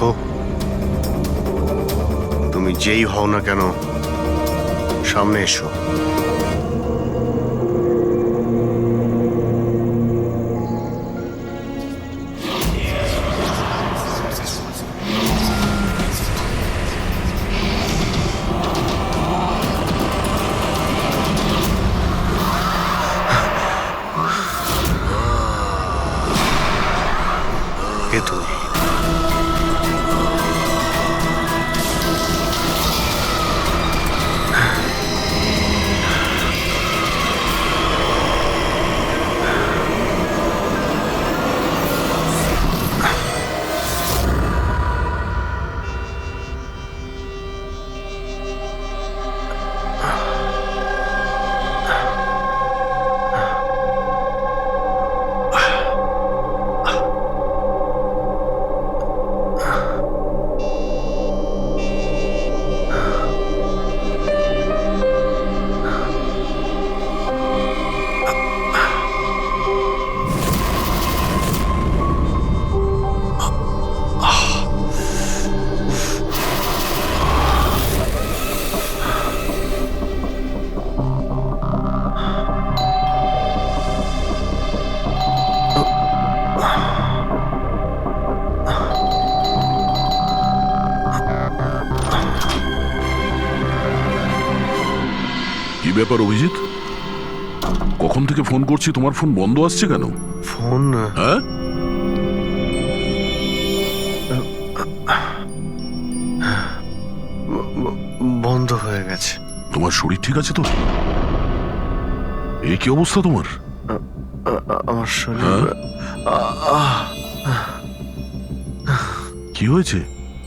দেখো, তুমি যেই হও না কেন সামনে এসো। কে তুমি? কি ব্যাপার অভিজিৎ? কখন থেকে ফোন করছি, তোমার ফোন বন্ধ আসছে কেন? ফোন হ্যাঁ, বন্ধ হয়ে গেছে। তোমার শরীর ঠিক আছে তো? এই কি অবস্থা তোমার? আমার শরীর কি হয়েছে?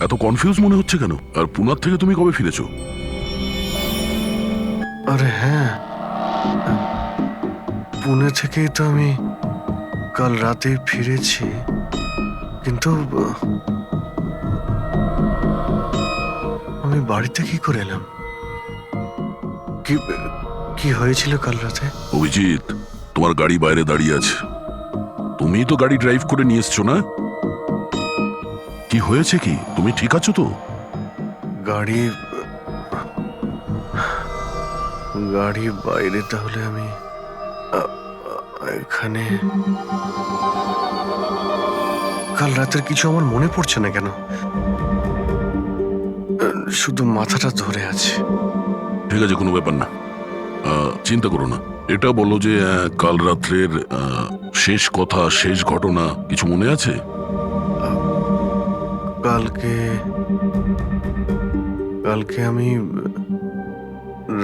এত কনফিউজ মনে হচ্ছে কেন? আর পুনার থেকে তুমি কবে ফিরেছো? আরে হ্যাঁ, পুনে থেকেই তো আমি কাল রাতে ফিরেছি, কিন্তু আমি বাড়িতে কি করে এলাম? কি কি হয়েছিল কাল রাতে? অভিজিৎ, তোমার গাড়ি বাইরে দাঁড়িয়ে আছে, তুমি তো গাড়ি ড্রাইভ করে নিয়ে এসছো না? কি হয়েছে কি? তুমি ঠিক আছো তো? গাড়ি গাড়ি বাইরে, তাহলে আমি এখানে? কাল রাতের কিছু আমার মনে পড়ছে না কেন, শুধু মাথাটা ধরে আছে। ঠিক আছে, কোনো ব্যাপার না, চিন্তা করো না। এটা বলো যে কাল রাত্রের শেষ কথা, শেষ ঘটনা কিছু মনে আছে? কালকে কালকে আমি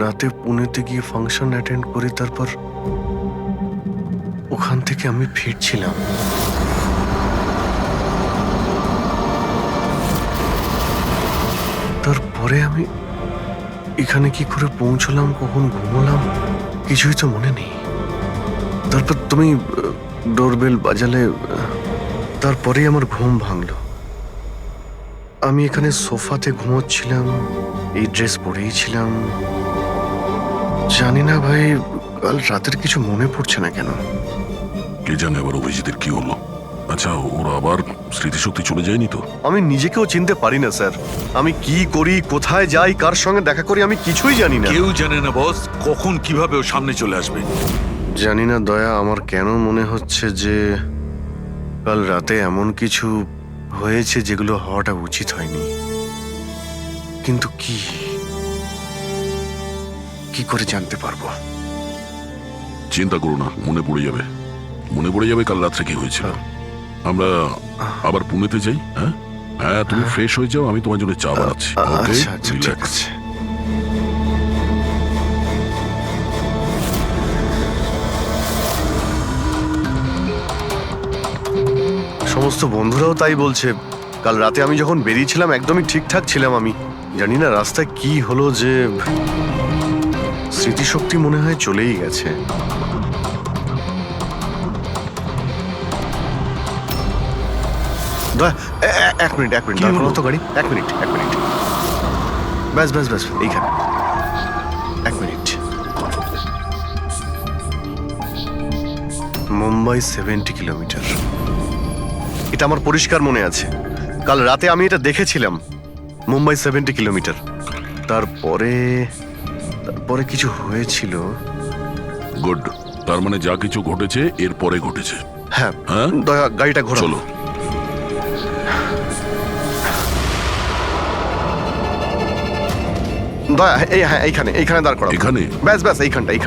রাতে পুনেতে গিয়ে ফাংশন অ্যাটেন্ড করি, তারপর ওখান থেকে আমি ফিরছিলাম। তারপরে আমি এখানে কি করে পৌঁছলাম, কখন ঘুমোলাম, কিছুই তো মনে নেই। তারপর তুমি ডোরবেল বাজালে, তারপরেই আমার ঘুম ভাঙলো। আমি এখানে সোফাতে ঘুমোচ্ছিলাম, এই ড্রেস পরেই ছিলাম। জানি না ভাই, কাল রাতের কিছু মনে পড়ছে না কেন। কে জানে আবার অভিজিতের কি হলো। আচ্ছা, ওরা আবার স্মৃতিশক্তি চলে যায়নি তো? আমি নিজেকেও চিনতে পারি না স্যার। আমি কি করি, কোথায় যাই, কার সঙ্গে দেখা করি, আমি কিছুই জানি না। কেউ জানে না বস, কখন কিভাবে ও সামনে চলে আসবে। জানি না দয়া, আমার কেন মনে হচ্ছে যে কাল রাতে এমন কিছু হয়েছে যেগুলো হওয়াটা উচিত হয়নি। কিন্তু কি করে জানতে পারবো? চিন্তা করো না, মনে পড়ে যাবে, মনে পড়ে যাবে কাল রাত্রে কি হয়েছিল। আমরা আবার পুনেতে যাই। হ্যাঁ হ্যাঁ, তুমি ফ্রেশ হয়ে যাও, আমি তোমার জন্য চা বানাচ্ছি। ওকে, আচ্ছা আচ্ছা, ঠিক রিল্যাক্স। আছে। সমস্ত বন্ধুরাও তাই বলছে। কাল রাতে আমি যখন বেরিয়েছিলাম একদমই ঠিকঠাক ছিলাম। আমি জানি না রাস্তায় কি হলো যে স্মৃতিশক্তি মনে হয় চলেই গেছে। এক মিনিট দাঁড় করো তো গাড়ি। এক মিনিট ব্যাস এইখানে। এক মিনিট। মুম্বাই 70 কিলোমিটার, এটা আমার পরিষ্কার মনে আছে। কাল রাতে আমি এটা দেখেছিলাম, মুম্বাই 70 কিলোমিটার। তারপরে তারপরে কিছু হয়েছিল। গুড, তার মানে যা কিছু ঘটেছে এরপরে ঘটেছে। হ্যাঁ, হ্যাঁ? দয়া গাড়িটা ঘোরাও। চলো। দয়া হ্যাঁ, এইখানে দাঁড় করাও। এখানে? ব্যাস এইখানটায়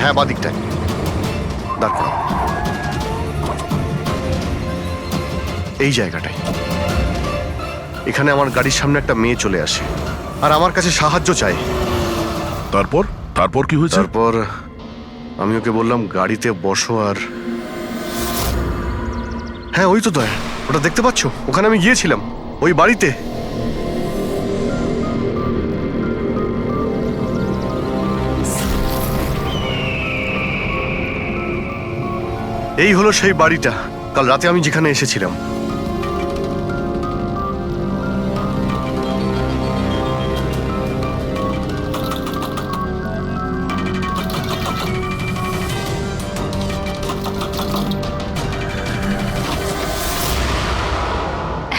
হ্যাঁ, বাদিকটায় দাঁড় করাও, এই জায়গাটায়। এখানে আমার গাড়ির সামনে একটা মেয়ে চলে আসে আর আমার কাছে সাহায্য চায়। তারপর তারপর কি হয়েছে? তারপর আমি ওকে বললাম গাড়িতে বসো, আর হ্যাঁ ওই তো দয়া, ওটা দেখতে পাচ্ছ? ওখানে আমি গিয়েছিলাম, ওই বাড়িতে। এই হলো সেই বাড়িটা কাল রাতে আমি যেখানে এসেছিলাম।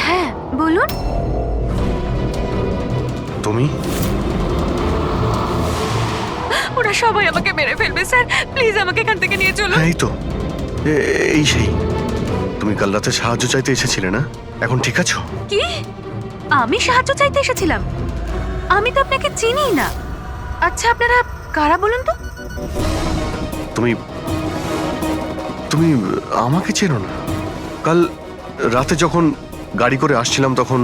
হ্যাঁ বলুন। তুমি? ওরা সবাই আমাকে মেরে ফেলবে স্যার, প্লিজ আমাকে এখান থেকে নিয়ে চলুন। হ্যাঁ এই তো, এই সেই। তুমি কাল রাতে সাহায্য চাইতে এসেছিলে না? এখন ঠিক আছো? কি? আমি সাহায্য চাইতে এসেছিলাম? আমি তো আপনাকে চিনি না। আচ্ছা আপনারা কারা বলুন তো? তুমি তুমি আমাকে চেনো না? কাল রাতে যখন গাড়ি করে আসছিলাম তখন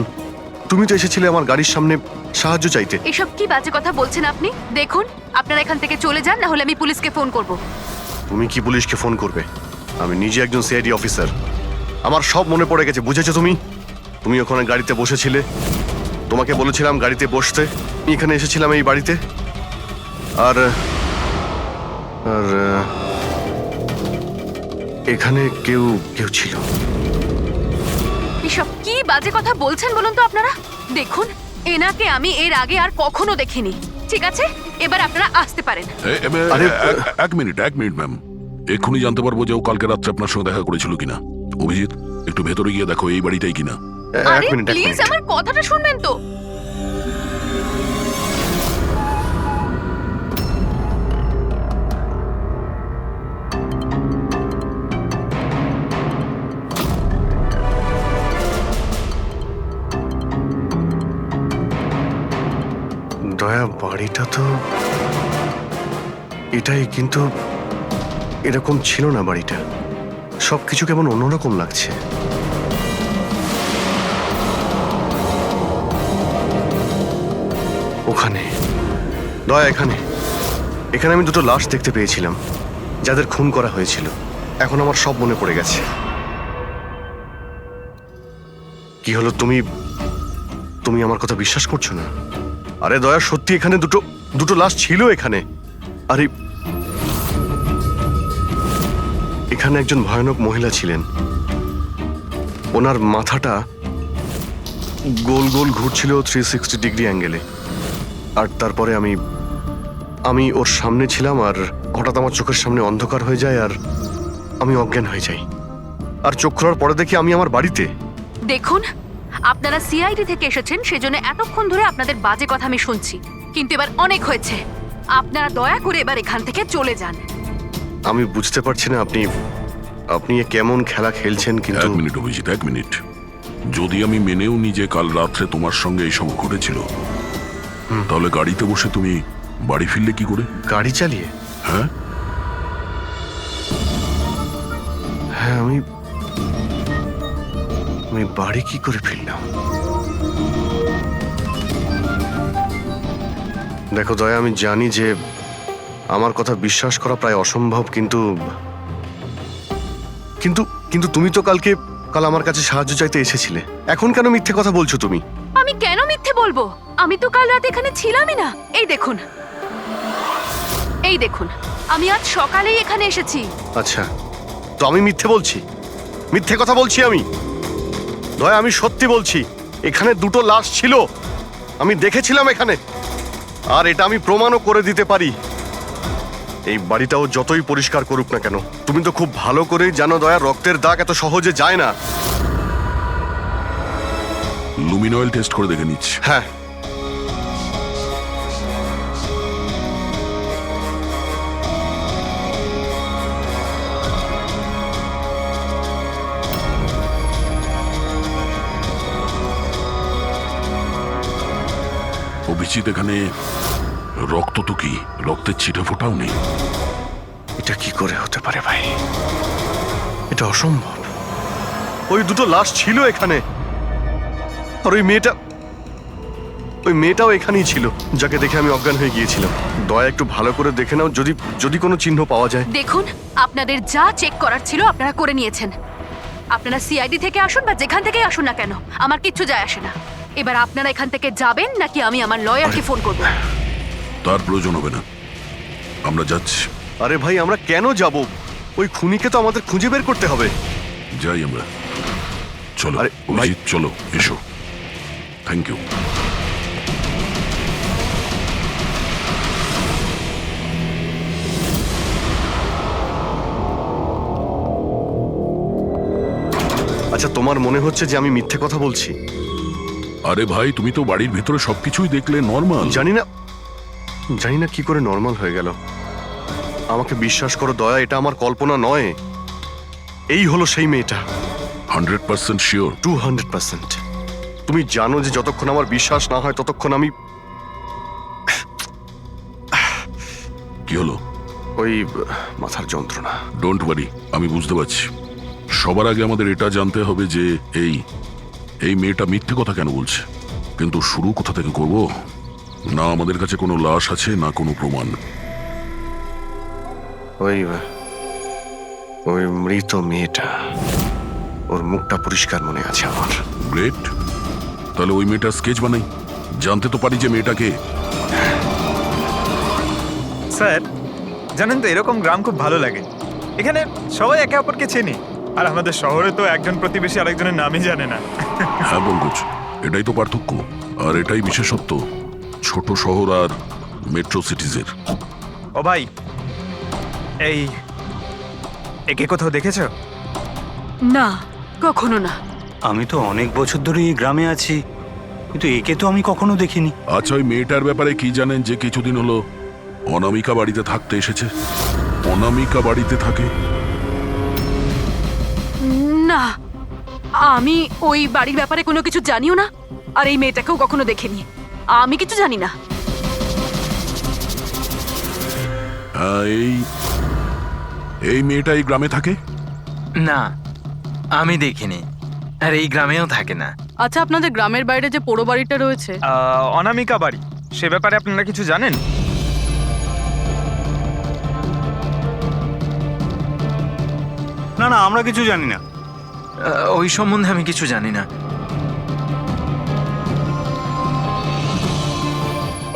তুমি তো এসেছিলে আমার গাড়ির সামনে সাহায্য চাইতে। এসব কি বাজে কথা বলছেন আপনি? দেখুন আপনারা এখান থেকে চলে যান, না হলে আমি পুলিশকে ফোন করব। তুমি কি পুলিশকে ফোন করবে? আমি নিজে একজন সিআইডি অফিসার, আমার সব মনে পড়ে গেছে। বুঝেছো তুমি? তুমি ওখানে গাড়িতে বসেছিলে, তোমাকে বলেছিলাম গাড়িতে বসতে। আমি এখানে এসেছিলাম এই বাড়িতে, আর আর এখানে কেউ কেউ ছিল। এসব কি বাজে কথা বলছেন বলুন তো আপনারা? দেখুন এনাকে আমি এর আগে আর কখনো দেখিনি। ঠিক আছে, এবার আপনারা আসতে পারেন। এক মিনিট ম্যাম, এক্ষুনি জানতে পারবো যে ও কালকে রাত্রে আপনার সঙ্গে দেখা করেছিল কিনা। অভিজিৎ, একটু ভেতরে গিয়ে দেখো এই বাড়িটাই কিনা। এক আরে মিনিট, এক প্লিজ মিনিট। আমার কথাটা শুনবেন তো। দয়া, বাড়িটা তো এটাই, কিন্তু এরকম ছিল না বাড়িটা। সবকিছু কেমন অন্যরকম লাগছে। ওখানে দয়া, এখানে আমি দুটো লাশ দেখতে পেয়েছিলাম যাদের খুন করা হয়েছিল। এখন আমার সব মনে পড়ে গেছে। কি হলো, তুমি আমার কথা বিশ্বাস করছো না? আরে দয়া, সত্যি এখানে দুটো লাশ ছিল এখানে। আরে এখানে একজন ভয়ানক মহিলা ছিলেন, ওনার মাথাটা গোল গোল ঘুরছিল 360 ডিগ্রি অ্যাঙ্গেলে। আর তারপরে আমি ওর সামনে ছিলাম, আর হঠাৎ আমার চোখের সামনে অন্ধকার হয়ে যায় আর আমি অজ্ঞান হয়ে যাই। আর চোখ খোলার পরে দেখি আমি আমার বাড়িতে। দেখুন আপনারা সিআইডি থেকে এসেছেন, সেজন্য এতক্ষণ ধরে আপনাদের বাজে কথা আমি শুনছি, কিন্তু এবার অনেক হয়েছে। আপনারা দয়া করে এবার এখান থেকে চলে যান। আমি বুঝতে পারছি না আপনি এ কেমন খেলা খেলছেন, কিন্তু এক মিনিট অভিজিৎ, এক মিনিট। যদি আমি মেনেও নি যে কাল রাত্রে তোমার সঙ্গে এইসব ঘটেছিল, তাহলে গাড়িতে বসে তুমি বাড়ি ফিরলে কি করে? গাড়ি চালিয়ে? হ্যাঁ, হ্যাঁ, আমি বাড়ি কি করে ফিরলাম? দেখো দয়া, আমি জানি যে আমার কথা বিশ্বাস করা প্রায় অসম্ভব, কিন্তু কিন্তু কিন্তু তুমি তো কাল আমার কাছে সাহায্য চাইতে এসেছিলে। এখন কেন মিথ্যে কথা বলছো তুমি? আমি কেন মিথ্যে বলবো? আমি তো কাল রাতে এখানে ছিলামই না। এই দেখুন আমি আজ সকালেই এখানে এসেছি। আচ্ছা, তো আমি মিথ্যে বলছি? মিথ্যে কথা বলছি আমি? দয়া, আমি সত্যি বলছি, এখানে দুটো লাশ ছিল, আমি দেখেছিলাম এখানে, আর এটা আমি প্রমাণও করে দিতে পারি। এই বাড়িটাও যতই পরিষ্কার করুক না কেন, তুমি তো খুব ভালো করেই জানো দয়া, রক্তের দাগ এত সহজে যায় না। লুমিনয়েল টেস্ট করে দেখে নিচ্ছি। হ্যাঁ, অভিজিৎ, এখানে রক্ত তো কি, রক্তের ছিটে ফোটাও নেই। এটা কি করে হতে পারে ভাই? এটা অসম্ভব। ওই দুটো লাশ ছিল এখানে, আর ওই মেয়েটাও এখানেই ছিল, যাকে দেখে আমি অজ্ঞান হয়ে গিয়েছিলাম। দয়া একটু ভালো করে দেখে নাও, যদি কোনো চিহ্ন পাওয়া যায়। দেখুন, আপনাদের যা চেক করার ছিল আপনারা করে নিয়েছেন। আপনারা সিআইডি থেকে আসুন বা যেখান থেকেই আসুন না কেন, আমার কিচ্ছু যায় আসে না। এবার আপনারা এখান থেকে যাবেন নাকি আমি আমার লয়ারকে ফোন করব? তার প্রয়োজন হবে না, আমরা যাচ্ছি। আরে ভাই, আমরা কেন যাব? ওই খুনিকে তো আমাদের খুঁজে বের করতে হবে। যাই আমরা, চলো। আরে, অভিজিৎ চলো, এসো। Thank you. আচ্ছা, তোমার মনে হচ্ছে যে আমি মিথ্যে কথা বলছি? আরে ভাই, তুমি তো বাড়ির ভেতরে সবকিছুই দেখলে, নর্মাল। জানি না কি করে নর্মাল হয়ে গেল। আমাকে বিশ্বাস করো দয়া, এটা আমার কল্পনা নয়। এই হলো সেই মেয়েটা। 100% শিওর? 200%। তুমি জানো যে যতক্ষণ আমার বিশ্বাস না হয় ততক্ষণ আমি কি হলো? ওই মাথার যন্ত্রণা। ডোন্ট ওয়ারি, আমি বুঝতে পারছি। সবার আগে আমাদের এটা জানতে হবে যে এই মেয়েটা মিথ্যে কথা কেন বলছে। কিন্তু শুরু কোথা থেকে করব? না আমাদের কাছে কোনো লাশ আছে, না কোনো প্রমাণ। ওই মৃত মেয়েটা, ওর মুখটা পরিষ্কার মনে আছে আমার। গ্রেট, তাহলে ওই মেয়েটার স্কেচ বানাই, জানতে তো পারি যে মেয়েটাকে। স্যার, জানেন তো এরকম গ্রাম খুব ভালো লাগে। এখানে সবাই একে অপরকে চেনে, আর আমাদের শহরে তো একজন প্রতিবেশী আরেকজনের নামই জানে না। হ্যাঁ পঙ্কজ, এটাই তো পার্থক্য, আর এটাই বিশেষত্ব ছোট শহর আর মেট্রো সিটিজের। ও ভাই, একে কোথাও দেখেছো? না, কখনো না। আমি তো অনেক বছর ধরে এই গ্রামে আছি, কিন্তু একে তো আমি কখনো দেখিনি। আচ্ছা, ওই মেয়েটার ব্যাপারে কি জানেন যে কিছুদিন হলো অনামিকা বাড়িতে থাকতে এসেছে? অনামিকা বাড়িতে থাকে? না, আমি ওই বাড়ির ব্যাপারে কোনো কিছু জানিও না, আর এই মেয়েটাকেও কখনো দেখিনি। আমি কিছু জানি না। হ্যাঁ, এই মেয়েটা এই গ্রামে থাকে? না, আমি দেখিনি, আর এই গ্রামেও থাকে না। আচ্ছা, আপনাদের গ্রামের বাইরে যে পোড়ো বাড়িটা রয়েছে, অনামিকা বাড়ি, সে ব্যাপারে আপনারা কিছু জানেন? না না, আমরা কিছু জানি না। ওই সম্বন্ধে আমি কিছু জানি না।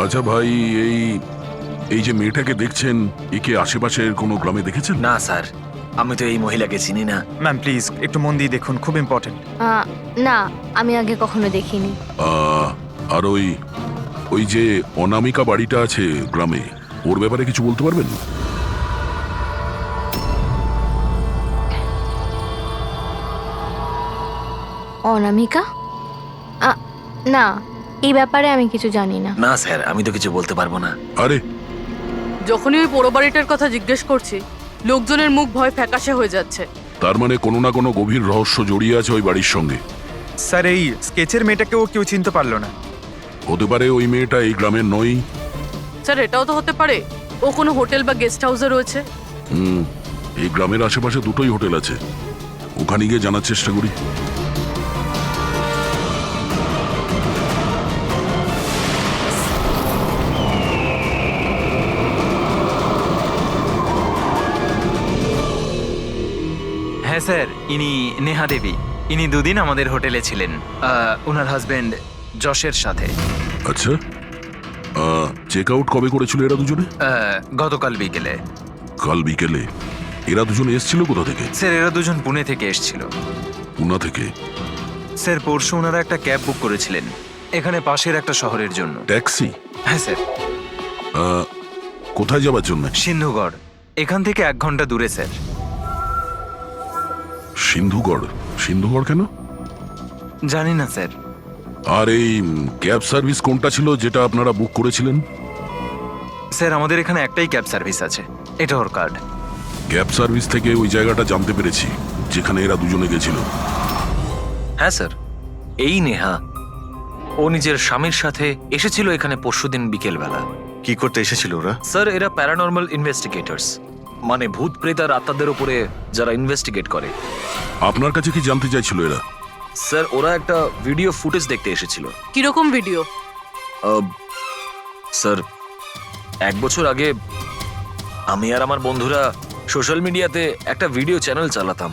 আচ্ছা ভাই, এই যে মেয়েটাকে দেখছেন, একে আশেপাশের কোনো গ্রামে দেখেছেন? না স্যার, আমি তো এই মহিলাকে চিনি না। ম্যাম প্লিজ একটু মন দিয়ে দেখুন, খুব ইম্পর্টেন্ট। না, আমি আগে কখনো দেখিনি। আর ওই যে অনামিকা বাড়িটা আছে গ্রামে, ওর ব্যাপারে কিছু বলতে পারবেন? অনামিকা? না, এই ব্যাপারে আমি কিছু জানি না। না স্যার, আমি তো কিছু বলতে পারবো না। আরে, যখনই ওই পোড়ো বাড়িটার কথা জিজ্ঞেস করছি, লোকজনের মুখ ভয় ফ্যাকাশে হয়ে যাচ্ছে। তার মানে কোনো না কোনো গভীর রহস্য জড়িয়ে আছে ওই বাড়ির সঙ্গে। স্যার, এই স্কেচের মেয়েটাকেও কেউ চিনতে পারলো না। হতে পারে ওই মেয়েটা এই গ্রামের নয়। স্যার, এটাও তো হতে পারে ও কোনো হোটেল বা গেস্ট হাউসে রয়েছে। এই গ্রামের আশেপাশে দুটোই হোটেল আছে, ওখানে গিয়ে জানার চেষ্টা করি। হ্যাঁ স্যার, ইনি নেহা দেবী। ইনি দুদিন আমাদের হোটেলে ছিলেন, ওনার হাজবেন্ড যশের সাথে। আচ্ছা, চেক আউট কবে করেছিল এরা দুজনে? গতকাল বিকেলে। কাল বিকেলে? এরা দুজনে এসেছিল কোথা থেকে? স্যার, এরা দুজন পুনে থেকে এসেছিল। পুনা থেকে? স্যার, পরশু ওনারা একটা ক্যাব বুক করেছিলেন এখানে পাশের একটা শহরের জন্য। ট্যাক্সি? হ্যাঁ স্যার। কোথায় যাবার জন্য? সিন্ধুগড়, এখান থেকে 1 ঘন্টা দূরে স্যার। সিন্ধুগড়? সিন্ধুগড় কেন? জানি না স্যার। আর এই ক্যাব সার্ভিস কোনটা ছিল যেটা আপনারা বুক করেছিলেন? স্যার আমাদের এখানে একটাই ক্যাব সার্ভিস আছে, এটা ওর কার্ড। ক্যাব সার্ভিস থেকে ওই জায়গাটা জানতে পেরেছি যেখানে এরা দুজনে গেছিল। হ্যাঁ স্যার, এই নেহা ও নিজের স্বামীর সাথে এসেছিল এখানে পরশুদিন বিকেলবেলা। কি করতে এসেছিল ওরা? স্যার এরা প্যারানর্মাল ইনভেস্টিগেটরস, মানে ভূত প্রেত আর আত্মাদের উপরে যারা ইনভেস্টিগেট করে। আপনার কাছে কি জানতে চাইছিল এরা? স্যার ওরা একটা ভিডিও ফুটেজ দেখতে এসেছিল। কিরকম ভিডিও? স্যার 1 বছর আগে আমি আর আমার বন্ধুরা সোশ্যাল মিডিয়াতে একটা ভিডিও চ্যানেল চালাতাম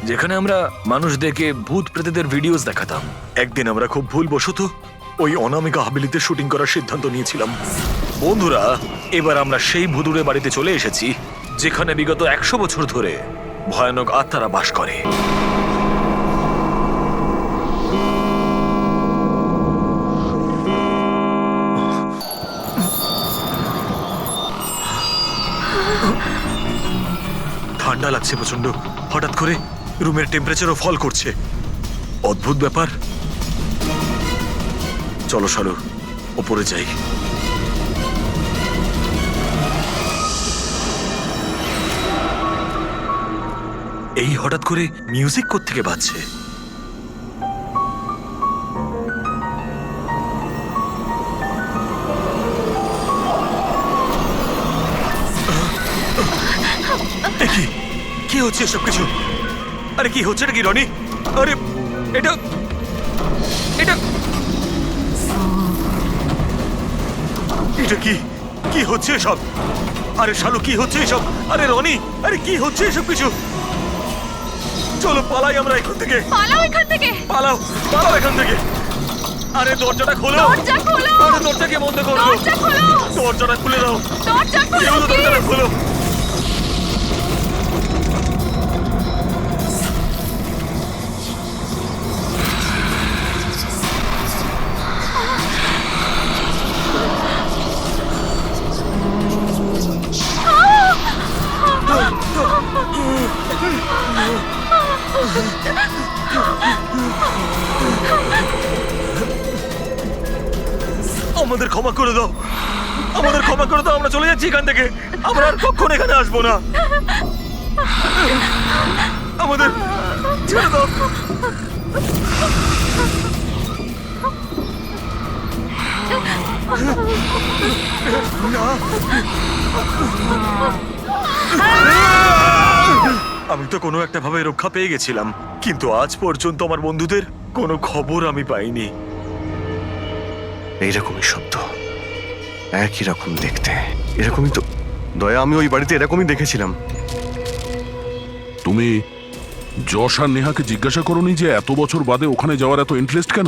যেখানে আমরা মানুষদেরকে ভূত প্রেতদের ভিডিওস দেখাতাম। একদিন আমরা খুব ভুলবশত ওই অনামিকা হাবিলিতে শুটিং করার সিদ্ধান্ত নিয়েছিলাম। বন্ধুরা, এবার আমরা সেই ভুতুড়ে বাড়িতে চলে এসেছি যেখানে বিগত 100 বছর ধরে ভয়ানক আত্মারা বাস করে। ঠান্ডা লাগছে প্রচন্ড, হঠাৎ করে রুমের টেম্পারেচারও ফল করছে। অদ্ভুত ব্যাপার। চলো শালু, ওপরে যাই। এই হঠাৎ করে মিউজিক কোত্থেকে বাজছে? কি কি হচ্ছে সব কিছু? আরে কি হচ্ছে নাকি রনি? আরে এটা এটা এটা কি কি হচ্ছে সব? আরে শালু কি হচ্ছে সব? আরে রনি, আরে কি হচ্ছে সব কিছু? চলো পালাই আমরা এখান থেকে। পালাও এখান থেকে। পালাও পালাও এখান থেকে। আরে দরজাটা খোলো। দরজা খোলো। আরে দরজাকে বন্ধ করো। দরজা খোলো। দরজাটা খুলে দাও। দরজা খোলো। কেউ দরজাটা খোলো। আমাদের ক্ষমা করে দাও, আমাদের ক্ষমা করে দাও। আমরা চলে যাচ্ছি এখান থেকে। আমরা আর কখনো এখানে আসবো না। আমাদের ছেড়ে দাও। আমি তো কোনো একটা ভাবে রক্ষা পেয়ে গেছিলাম, কিন্তু আজ পর্যন্ত আমার বন্ধুদের কোনো খবর আমি পাইনি। এইরকমই শব্দ, একই রকম দেখতে, এরকমই তো। দয়া, আমি ওই বাড়িতে এরকমই দেখেছিলাম। তুমি যশ আর নেহাকে জিজ্ঞাসা করোনি যে এত বছর বাদে ওখানে যাওয়ার এত ইন্টারেস্ট কেন?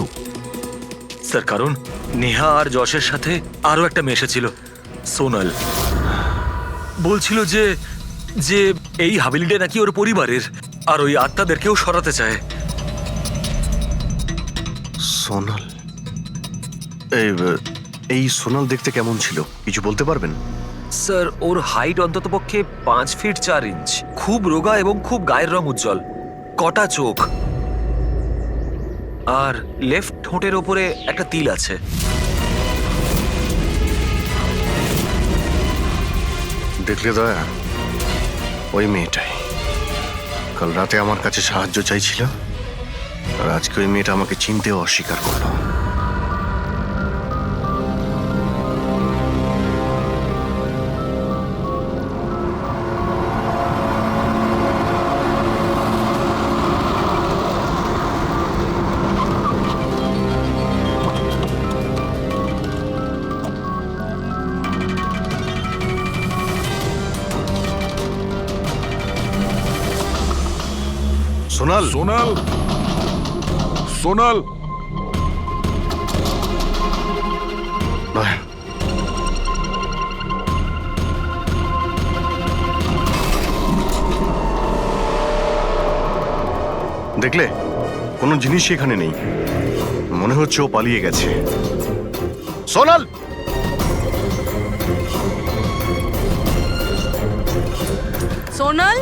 স্যার কারণ নেহা আর যশের সাথে আরো একটা মেয়ে এসেছিল, সোনাল। বলছিল যে যে এই হাবিলিটা নাকি ওর পরিবারের, আর ওই আত্মাদেরকেও সরাতে চায়। সোনাল? এই সোনাল দেখতে কেমন ছিল কিছু বলতে পারবেন? স্যার ওর হাইট অন্তত পক্ষে 5 ফিট 4 ইঞ্চ, খুব রোগা এবং খুব গায়ের রং উজ্জ্বল, কটা চোখ, আর লেফট ঠোঁটের ওপরে একটা তিল আছে। দেখলে দয়া, ওই মেয়েটাই কাল রাতে আমার কাছে সাহায্য চাইছিল, আর আজকে ওই মেয়েটা আমাকে চিনতেও অস্বীকার করলো। সোনাল, সোনাল, সোনাল, দয়া, দেখলে কোনো জিনিসই এখানে নেই, মনে হচ্ছে ও পালিয়ে গেছে। সোনাল, সোনাল,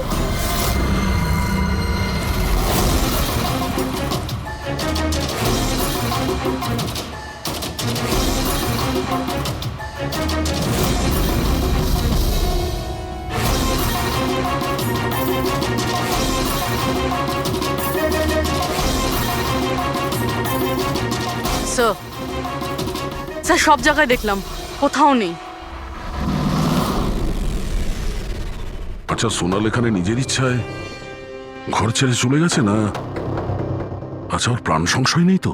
স্যার স্যার সব জায়গায় দেখলাম, কোথাও নেই। আচ্ছা, সোনাল এখানে নিজের ইচ্ছায় ঘর ছেড়ে চলে গেছে না? আচ্ছা, ওর প্রাণ সংশয় নেই তো?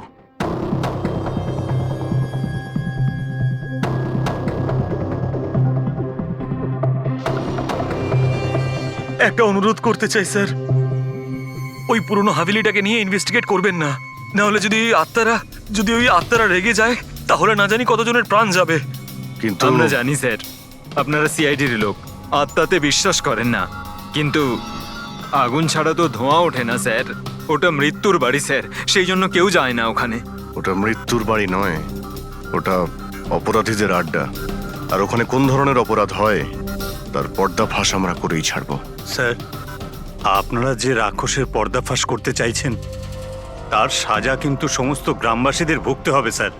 একটা অনুরোধ করতে চাই স্যার, ওই পুরনো হাভেলিটাকে নিয়ে ইনভেস্টিগেট করবেন না। না হলে যদি ওই আত্মারা রেগে যায়, তাহলে না জানি কতজনের প্রাণ যাবে। কিন্তু আমরা জানি স্যার, আপনারা সিআইডির লোক, আত্মাতে বিশ্বাস করেন না, কিন্তু আগুন ছাড়া তো ধোঁয়া ওঠে না স্যার। ওটা মৃত্যুর বাড়ি স্যার, সেই জন্য কেউ যায় না ওখানে। ওটা মৃত্যুর বাড়ি নয়, ওটা অপরাধীদের আড্ডা। আর ওখানে কোন ধরনের অপরাধ হয় তার পর্দাফাঁস আমরা করেই ছাড়বো। স্যার, আপনারা যে রাক্ষসের পর্দাফাঁস করতে চাইছেন তার সাজা কিন্তু সমস্ত গ্রামবাসীদের ভুগতে হবে স্যার।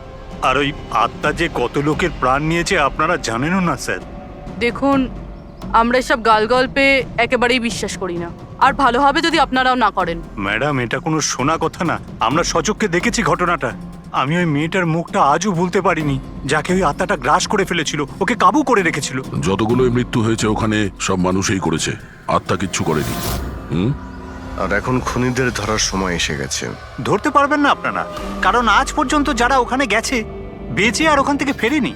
আর ওই আত্মা যে কত লোকের প্রাণ নিয়েছে আপনারা জানেনও না স্যার। দেখুন, আমরা এসব গালগল্পে একেবারেই বিশ্বাস করি না, আর ভালো হবে যদি আপনারাও না করেন। ম্যাডাম, এটা কোনো শোনা কথা না, আমরা সচক্ষে দেখেছি ঘটনাটা। আমি ওই মেয়েটার মুখটা আজও ভুলতে পারিনি, যাকে ওই আত্মাটা গ্রাস করে ফেলেছিল, ওকে কাবু করে রেখেছিল। যতগুলোই মৃত্যু হয়েছে ওখানে সব মানুষই করেছে, আত্মা কিচ্ছু করেনি। আর এখন খুনিদের ধরার সময় এসে গেছে। ধরতে পারবেন না আপনারা, কারণ আজ পর্যন্ত যারা ওখানে গেছে বেঁচে আর ওখান থেকে ফেরেনি।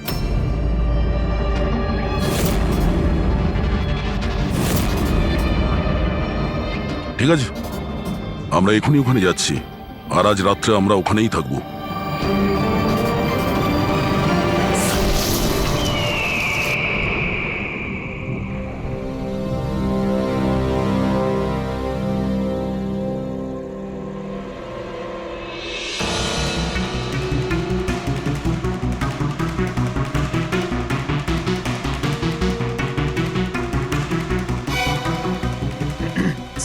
ঠিক আছে, আমরা এখনই ওখানে যাচ্ছি, আর আজ রাত্রে আমরা ওখানেই থাকবো।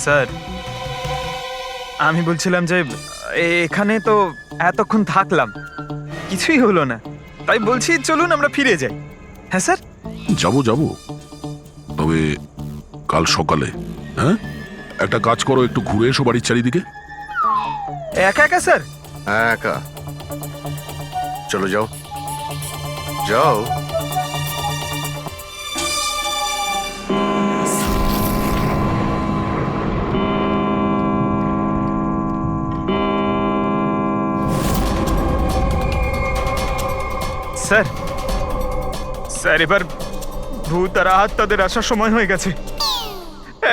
স্যার, আমি বলছিলাম যে এখানে তো এতক্ষণ থাকলাম, কিছুই হলো না, তাই বলছি চলুন আমরা ফিরে যাই। হ্যাঁ স্যার, যাবো, তবে কাল সকালে। হ্যাঁ, একটা কাজ করো, একটু ঘুরে এসো বাড়ির চারিদিকে। একা একা স্যার? হ্যাঁ, একা। চলো, যাও যাও। স্যার স্যার এবার ভূত আর আত্মাদের আসার সময় হয়ে গেছে।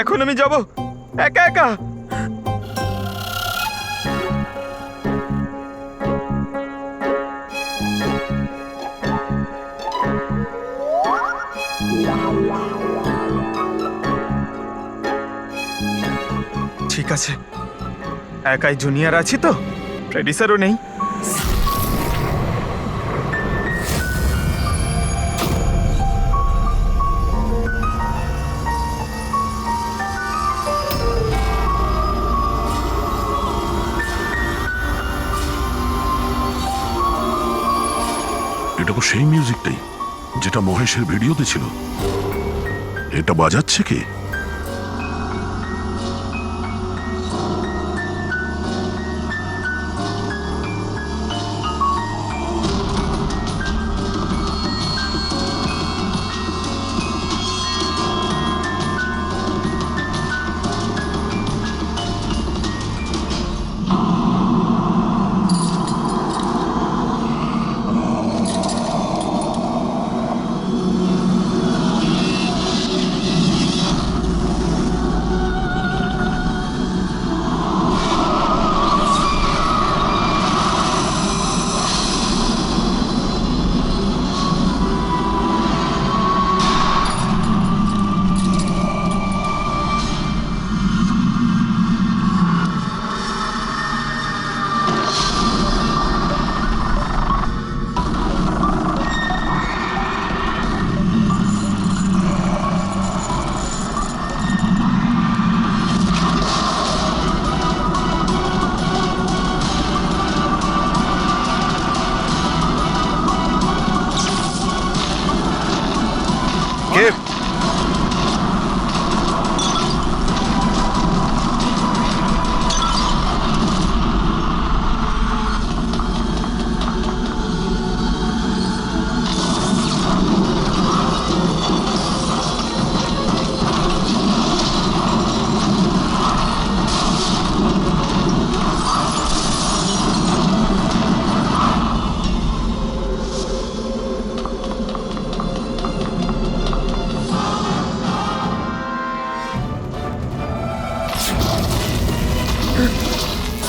এখন আমি যাব একা একা? ঠিক আছে, একাই জুনিয়র আছি তো, ফ্রেডি স্যারও নেই। এটা তো সেই মিউজিকটাই যেটা মহেশের ভিডিওতে ছিল। এটা বাজাচ্ছে কে?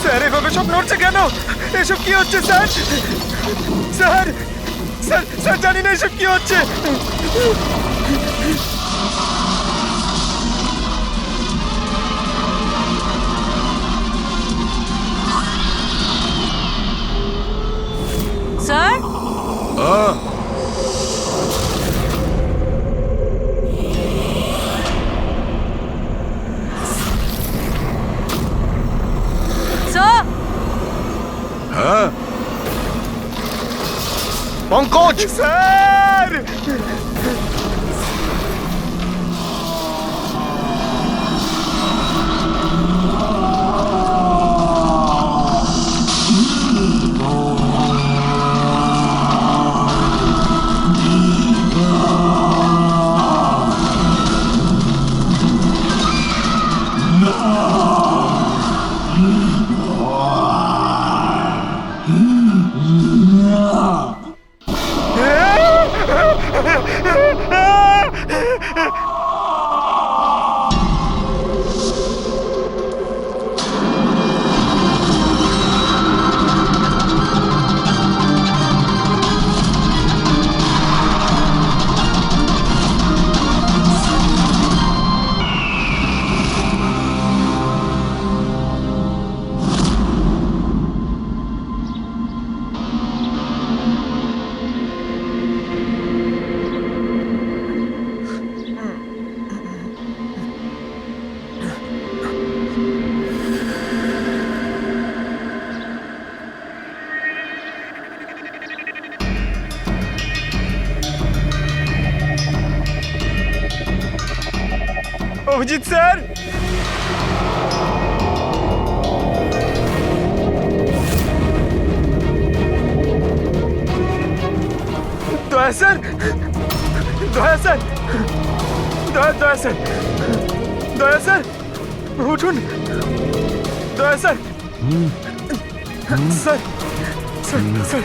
স্যার এভাবে সব নড়ছে কেন? এসব কি হচ্ছে স্যার? স্যার স্যার স্যার জানি না এসব কি হচ্ছে। স্যার স্যার হ্যাঁ পঙ্কজ! স্যার অভিজিৎ স্যার দয়া স্যার দয়া স্যার দয়া স্যার দয়া স্যার উঠুন দয়া sir sir sir sir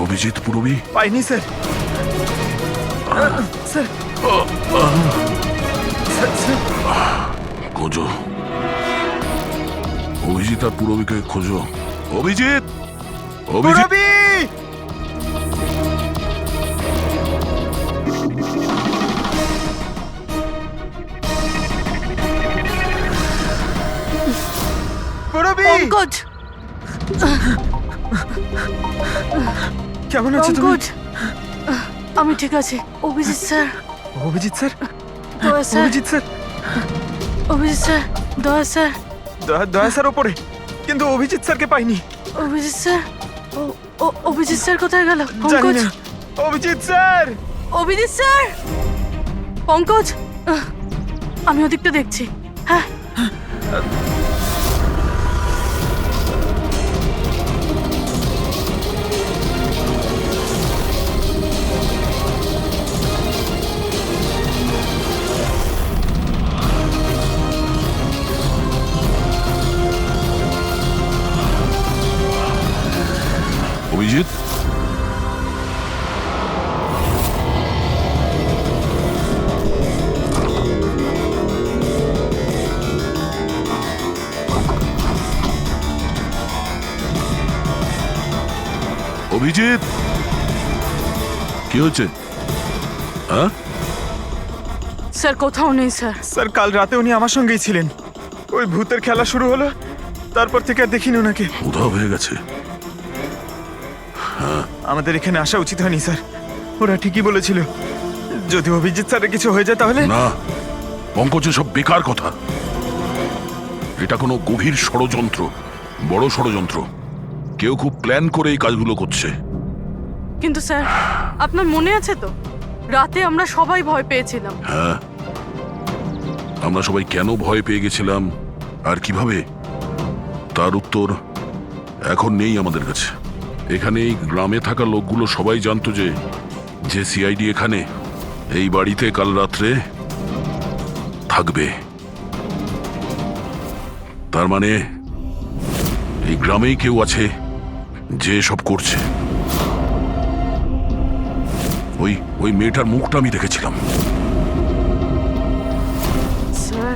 Abhijit Purabi পাইনি স্যার স্যার স্যার খোঁজো, অভিজিৎ আর পুরবীকে খোঁজো। অভিজিৎ! অভিজিৎ! পুরবী পুরবী পঙ্কজ কেমন আছো তুমি? পঙ্কজ আমি ঠিক আছি। অভিজিৎ স্যার অভিজিৎ স্যার দয়া sir Abhijit sir Abhijit sir দয়া স্যার দয়া স্যার ওপরে, কিন্তু অভিজিৎ স্যারকে পাইনি। অভিজিৎ স্যার অভিজিৎ স্যার কোথায় গেল? জানি পঙ্কজ না। অভিজিৎ স্যার অভিজিৎ স্যার পঙ্কজ আমি ওদিকটা দেখছি। হ্যাঁ অভিজিৎ! অভিজিৎ! কি হচ্ছে? হ্যাঁ? স্যার কোথাও নেই স্যার। স্যার কাল রাতে উনি আমার সঙ্গেই ছিলেন। ওই ভূতের খেলা শুরু হলো, তারপর থেকে আর দেখিনি ওনাকে। উধাও হয়ে গেছে। আমাদের এখানে আসা উচিত হয়নি স্যার। ওরা ঠিকই বলেছিল, যদি অভিজিৎ স্যারের কিছু হয়ে যায় তাহলে। না, পঙ্কজ সব বেকার কথা। এটা কোনো গভীর ষড়যন্ত্র, বড় ষড়যন্ত্র। কেউ খুব প্ল্যান করে এই কাজগুলো করছে। কিন্তু স্যার আপনার মনে আছে তো রাতে আমরা সবাই ভয় পেয়েছিলাম। হ্যাঁ, আমরা সবাই কেন ভয় পেয়ে গেছিলাম আর কিভাবে, তার উত্তর এখন নেই আমাদের কাছে। এখানে এই গ্রামে থাকা লোকগুলো সবাই জানতো যে সিআইডি এখানে এই বাড়িতে কাল রাত্রে থাকবে। তার মানে এই গ্রামেই কেউ আছে যে সব করছে। ওই মেয়েটার মুখটা আমি দেখেছিলাম। স্যার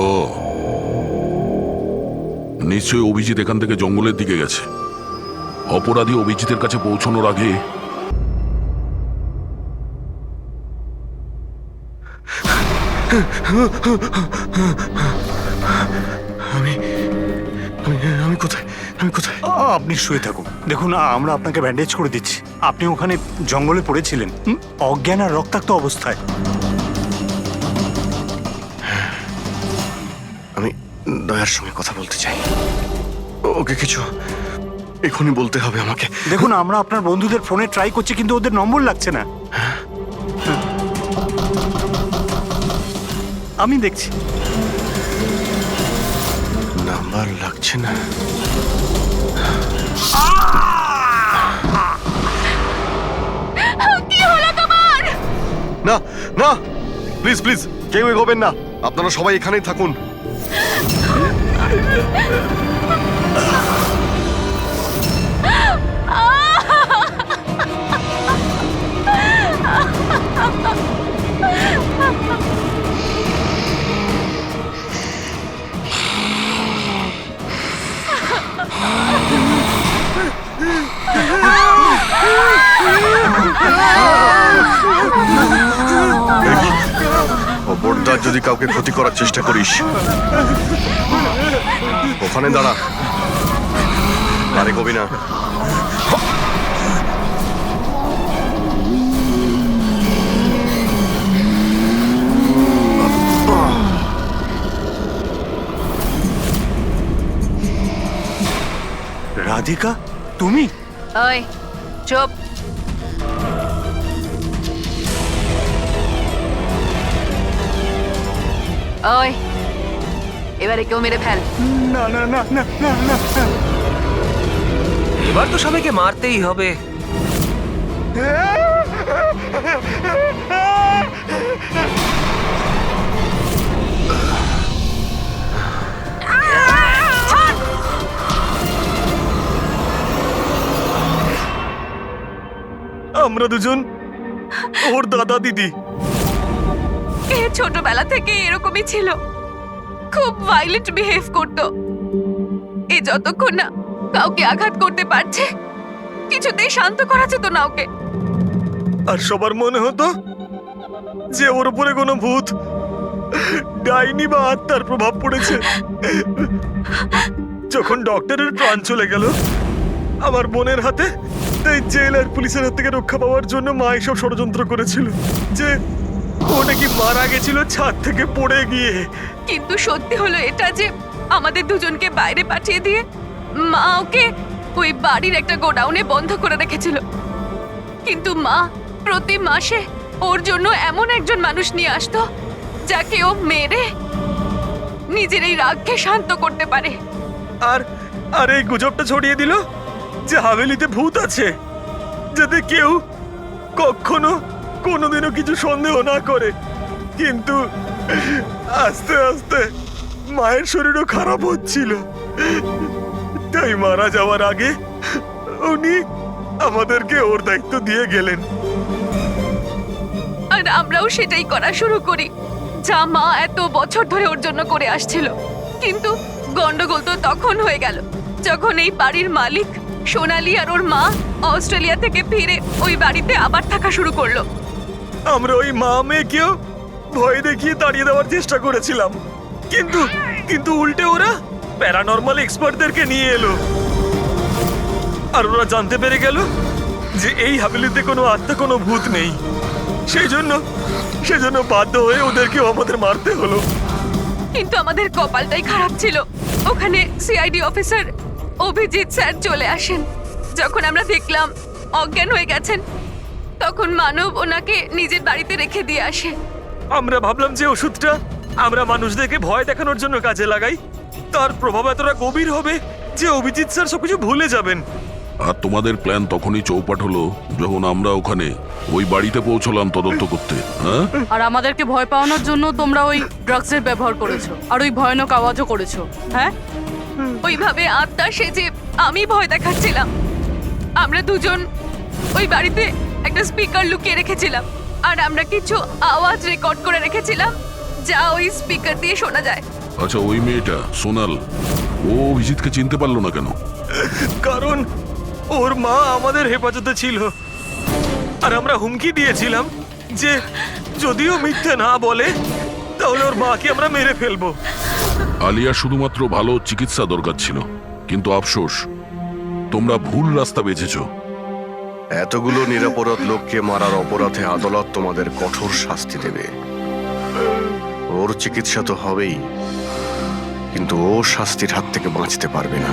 ও নিশ্চয়ই অভিজিৎ এখান থেকে জঙ্গলের দিকে গেছে। অপরাধী অভিজিতের কাছে পৌঁছানোর আগে আমি আমি আমি কোথায় আমি কোথায় আপনি শুয়ে থাকুন, দেখুন আমরা আপনাকে ব্যান্ডেজ করে দিচ্ছি। আপনি ওখানে জঙ্গলে পড়েছিলেন অজ্ঞান আর রক্তাক্ত অবস্থায়। আমি দয়ার সঙ্গে কথা বলতে চাই। ওকে কিছু এখনই বলতে হবে আমাকে। দেখুন আমরা আপনার বন্ধুদের ফোনে ট্রাই করছি, কিন্তু ওদের নম্বর লাগছে না। আমি দেখছি নাম্বার লাগছে না। কি হলো তোমার? না না, প্লিজ প্লিজ কেউ এগোবেন না, আপনারা সবাই এখানেই থাকুন। খবরদার যদি কাউকে ক্ষতি করার চেষ্টা করিস, ওখানে দাঁড়া, আরে কবি না। রাধিকা, তুমি? ওই চুপ। ওই এবারে কেউ মেরে ফেল। না না না না না না না। এবার তো সবাইকে মারতেই হবে। আমরা দুজন ওর দাদা দিদি। এ ছোটবেলা থেকে এরকমই ছিল, খুব ভাইলেন্ট বিহেভ করতো। এ যতক্ষণ না কাউকে আঘাত করতে পারছে কিছুতেই শান্ত করা যেত না ওকে। আর সবার মনে হতো যে ওর উপরে কোনো ভূত, ডাইনি বা আত্মার প্রভাব পড়েছে। যখন ডক্টরের প্রাণ চলে গেল আমার বোনের হাতে, তাই জেল আর পুলিশের হাত থেকে রক্ষা পাওয়ার জন্য মা এসব ষড়যন্ত্র করেছিল যে ও নাকি মারা গেছিল ছাদ থেকে পড়ে গিয়ে। কিন্তু সত্যি হলো এটা যে আমাদের দুজনকে বাইরে পাঠিয়ে দিয়ে মা ওকে ওই বাড়ির একটা গোডাউনে বন্ধ করে রেখেছিল। কিন্তু মা প্রতি মাসে ওর জন্য এমন একজন মানুষ নিয়ে আসতো যাকে ও মেরে নিজের এই রাগকে শান্ত করতে পারে। আর আর এই গুজবটা ছড়িয়ে দিল যে হাভেলিতে ভূত আছে, যাতে কেউ কখনো কোনোদিনও কিছু সন্দেহ না করে। কিন্তু আস্তে আস্তে মায়ের শরীরও খারাপ হচ্ছিল, তাই মারা যাওয়ার আগে উনি আমাদেরকে ওর দায়িত্ব দিয়ে গেলেন। আর আমরাও সেটাই করা শুরু করি যা মা এত বছর ধরে ওর জন্য করে আসছিল। কিন্তু গন্ডগোল তো তখন হয়ে গেল যখন এই বাড়ির মালিক সোনালি আর ওর মা অস্ট্রেলিয়া থেকে ফিরে ওই বাড়িতে আবার থাকা শুরু করলো। আমরা ওই মা মেয়েকেও ভয় দেখিয়ে তাড়িয়ে দেওয়ার চেষ্টা করেছিলাম, কিন্তু কিন্তু উল্টে ওরা প্যারানর্মাল এক্সপার্টদেরকে নিয়ে এলো। আর ওরা জানতে পেরে গেল যে এই হাভেলিতে কোনো আত্মা, কোনো ভূত নেই। সেজন্য বাধ্য হয়ে ওদেরকেও আমাদের মারতে হলো। কিন্তু আমাদের কপালটাই খারাপ ছিল, ওখানে সিআইডি অফিসার অভিজিৎ স্যার চলে আসেন। যখন আমরা দেখলাম অজ্ঞান হয়ে গেছেন, তখন মানব ওনাকে নিজের বাড়িতে রেখে দিয়ে আসে। আমরা ভাবলাম যে ওষুধটা আমরা মানুষদেরকে ভয় দেখানোর জন্য কাজে লাগাই, তার প্রভাব এতটা গভীর হবে যে অভিজিৎ স্যার সবকিছু ভুলে যাবেন। আর তোমাদের প্ল্যান তখনই চৌপাট হলো যখন আমরা ওখানে ওই বাড়িতে পৌঁছলাম তদন্ত করতে। হ্যাঁ, আর আমাদেরকে ভয় পাওয়ানোর জন্য তোমরা ওই ড্রাগসের ব্যবহার করেছো আর ওই ভয়ানক আওয়াজও করেছো। হ্যাঁ, ওইভাবে আত্মা সেজে আমি ভয় দেখাচ্ছিলাম। আমরা দুজন ওই বাড়িতে একটা স্পিকার লুকিয়ে রেখেছিলাম, আর আমরা কিছু আওয়াজ রেকর্ড করে রেখেছিলাম যা ওই স্পিকার দিয়ে শোনা যায়। আচ্ছা, ওই মেয়েটা সোনাল, ও অভিজিৎকে চিনতে পারলো না কেন? কারণ ওর মা আমাদের হেফাজতে ছিল আর আমরা হুমকি দিয়েছিলাম যে যদিও মিথ্যে না বলে তাহলে ওর মাকে আমরা মেরে ফেলবো। আলিয়া শুধুমাত্র ভালো চিকিৎসা দরকার ছিল, কিন্তু আফসোস তোমরা ভুল রাস্তা বেছেছো। এতগুলো নিরাপরাধ লোককে মারার অপরাধে আদালত তোমাদের কঠোর শাস্তি দেবে। ওর চিকিৎসা তো হবেই, কিন্তু ও শাস্তির হাত থেকে বাঁচতে পারবে না।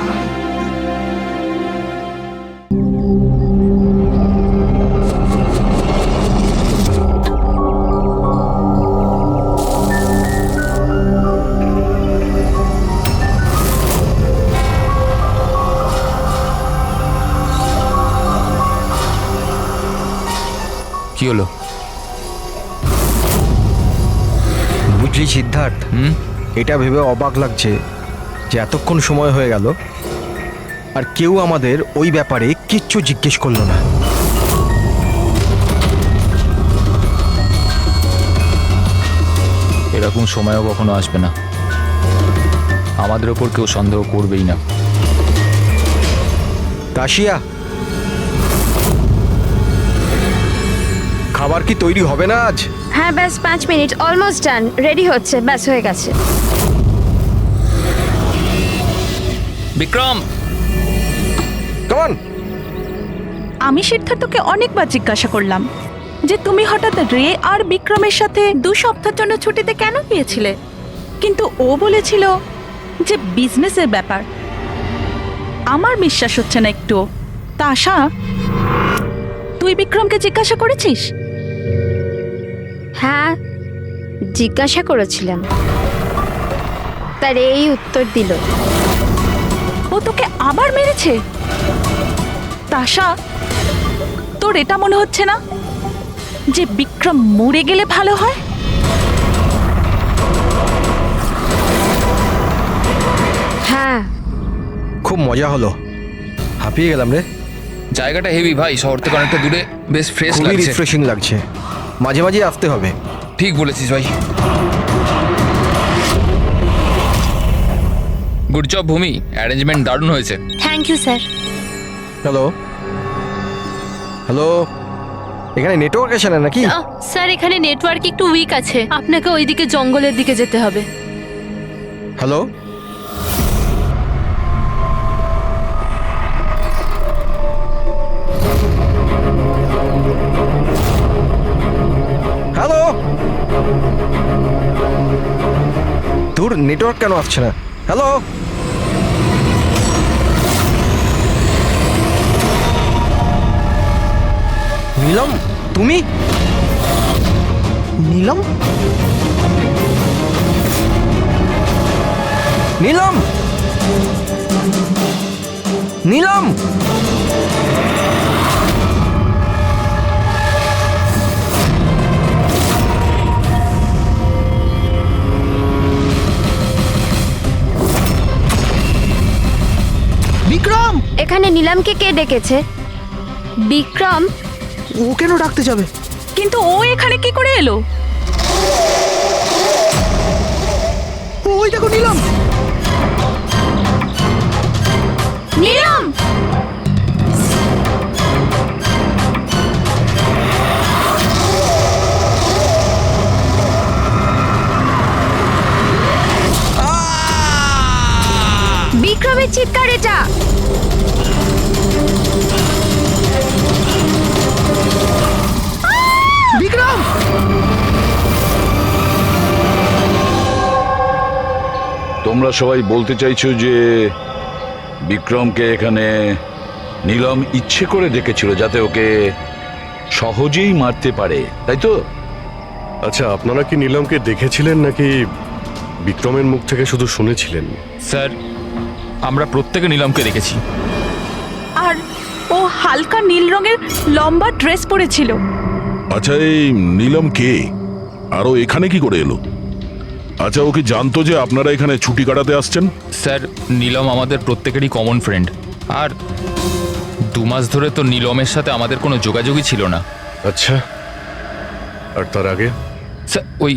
কি হলো? বুঝলি সিদ্ধার্থ, এটা ভেবে অবাক লাগছে যে এতক্ষণ সময় হয়ে গেল আর কেউ আমাদের ওই ব্যাপারে কিচ্ছু জিজ্ঞেস করলো না। এরকম সময়ও কখনো আসবে না, আমাদের ওপর কেউ সন্দেহ করবেই না। তাশিয়া, খাবার কি তৈরি হবে না আজ? হ্যাঁ ব্যাস 5 মিনিট, অলমোস্ট ডান, রেডি হচ্ছে, ব্যাস হয়ে গেছে। বিক্রম, কেমন? আমি সিদ্ধার্থকে অনেকবার জিজ্ঞাসা করলাম যে তুমি হঠাৎ রে আর বিক্রমের সাথে 2 সপ্তাহের জন্য ছুটিতে কেন গিয়েছিলে, কিন্তু ও বলেছিল যে বিজনেসের ব্যাপার। আমার বিশ্বাস হচ্ছে না একটু। তা আশা, তুই বিক্রমকে জিজ্ঞাসা করেছিস? হ্যাঁ জিজ্ঞাসা করেছিলাম, তার এই উত্তর দিল। ও তোকে আবার মেরেছে? তাশা, তোর এটা মনে হচ্ছে না যে বিক্রম মরে গেলে ভালো হয়? হ্যাঁ। খুব মজা হলো, হাঁপিয়ে গেলাম রে। জায়গাটা হেভি ভাই, শহর থেকে অনেকটা দূরে, বেশ ফ্রেশ খুবই লাগছে। রিফ্রেশিং লাগছে, মাঝে মাঝে আসতে হবে। ঠিক বলেছিস ভাই। গুড জব ভূমি, অ্যারেঞ্জমেন্ট দারুণ হয়েছে। Thank you sir. Hello hello, এখানে নেটওয়ার্ক আসে না নাকি? স্যার এখানে নেটওয়ার্ক একটু উইক আছে, আপনাকে ওইদিকে জঙ্গলের দিকে যেতে হবে। হ্যালো, হ্যালো, তোর নেটওয়ার্ক কেন আসছে না? হ্যালো, নীলম, তুমি? নীলম, নীলম, নীলম, বিক্রম! এখানে নিলামকে কে ডেকেছে? বিক্রম? ও কেন ডাকতে যাবে? কিন্তু ও এখানে কি করে এলো? ওই দেখো নিলাম! নিলাম! বিক্রমের চিৎকার এটা। বিক্রম! তোমরা সবাই বলতে চাইছো যে বিক্রমকে এখানে নীলম ইচ্ছে করে ডেকেছিল যাতে ওকে সহজেই মারতে পারে, তাই তো? আচ্ছা, আপনারা কি নীলমকে দেখেছিলেন নাকি বিক্রমের মুখ থেকে শুধু শুনেছিলেন? স্যার, আমরা প্রত্যেকে নীলমকে দেখেছি। আর ও হালকা নীল রঙের লম্বা ড্রেস পরেছিল। আচ্ছা, এই নীলম কে, আর ও এখানে কি করে এলো? আচ্ছা, ও কি জানতো যে আপনারা এখানে ছুটি কাটাতে আসছেন? স্যার, নীলম আমাদের প্রত্যেকেরই কমন ফ্রেন্ড, আর 2 মাস ধরে তো নীলমের সাথে আমাদের কোনো যোগাযোগই ছিল না। আচ্ছা, আর তার আগে? স্যার, ওই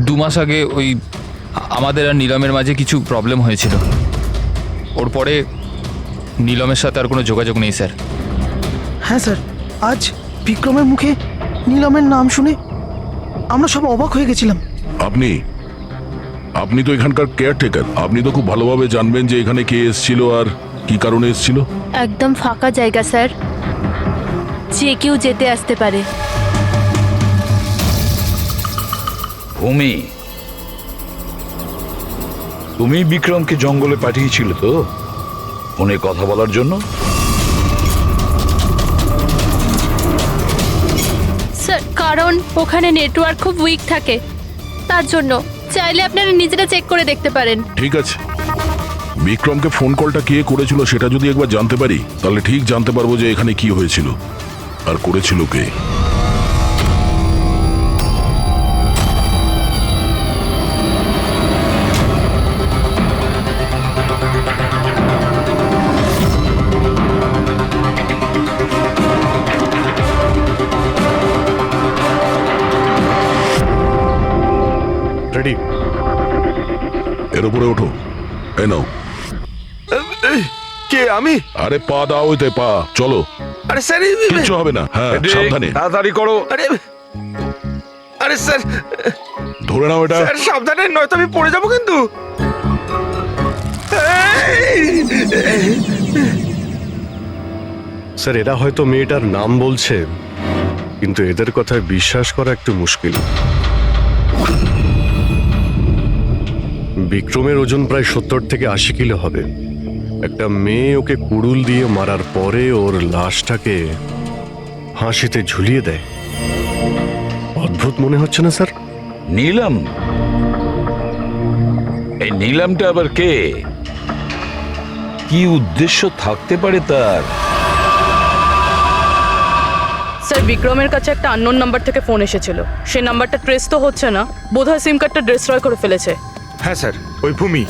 2 মাস আগে ওই আমাদের আর নীলমের মাঝে কিছু প্রবলেম হয়েছিল। ওর পরে নীলমের সাথে আর কোনো যোগাযোগ নেই স্যার। হ্যাঁ স্যার, আজ বিক্রমের মুখে নীলমের নাম শুনে আমরা সব অবাক হয়ে গেছিলাম। আপনি তো এখানকার কেয়ারটেকার, আপনি তো খুব ভালোভাবে জানবেন যে এখানে কে এসেছিল আর কি কারণে এসেছিল। একদম ফাঁকা জায়গা স্যার, যে কেউ যেতে আসতে পারে। ভূমি, তুমি বিক্রমকে জঙ্গলে পাঠিয়েছিলে তো ফোনে কথা বলার জন্য? স্যার, কারণ ওখানে নেটওয়ার্ক খুব উইক থাকে, তার জন্য। চাইলে আপনারা নিজেরা চেক করে দেখতে পারেন। ঠিক আছে, বিক্রমকে ফোন কলটা কে করেছিল সেটা যদি একবার জানতে পারি তাহলে ঠিক জানতে পারবো যে এখানে কি হয়েছিল আর করেছিল কে। রেডি? এর উপরে ওঠো। এই নাও। কে? আমি? আরে পা দাও, ওইতে পা। চলো। আরে স্যার, কিচ্ছু হবে না। হ্যাঁ, সাবধানে। তাড়াতাড়ি করো। আরে স্যার, ধরে নাও এটা। স্যার সাবধানে, নয়তো আমি পড়ে যাবো কিন্তু। স্যার, এরা হয়তো মেয়েটার নাম বলছে, কিন্তু এদের কথায় বিশ্বাস করা একটু মুশকিল। বিক্রমের ওজন প্রায় 70 থেকে 80 কিলো হবে। একটা মেয়ে ওকে কুড়ুল দিয়ে মারার পরে ওর লাশটাকে ফাঁসিতে ঝুলিয়ে দেয়। অদ্ভুত মনে হচ্ছে না স্যার? নীলম? এই নীলমটা আবার কে? কি উদ্দেশ্য থাকতে পারে তার? স্যার, বিক্রমের কাছে একটা আননোন নাম্বার থেকে ফোন এসেছিল। সেই নাম্বারটা ট্রেস তো হচ্ছে না, বোধহয় সিম কার্ডটা ডিস্ট্রয় করে ফেলেছে। হ্যাঁ স্যার, ওই ভূমি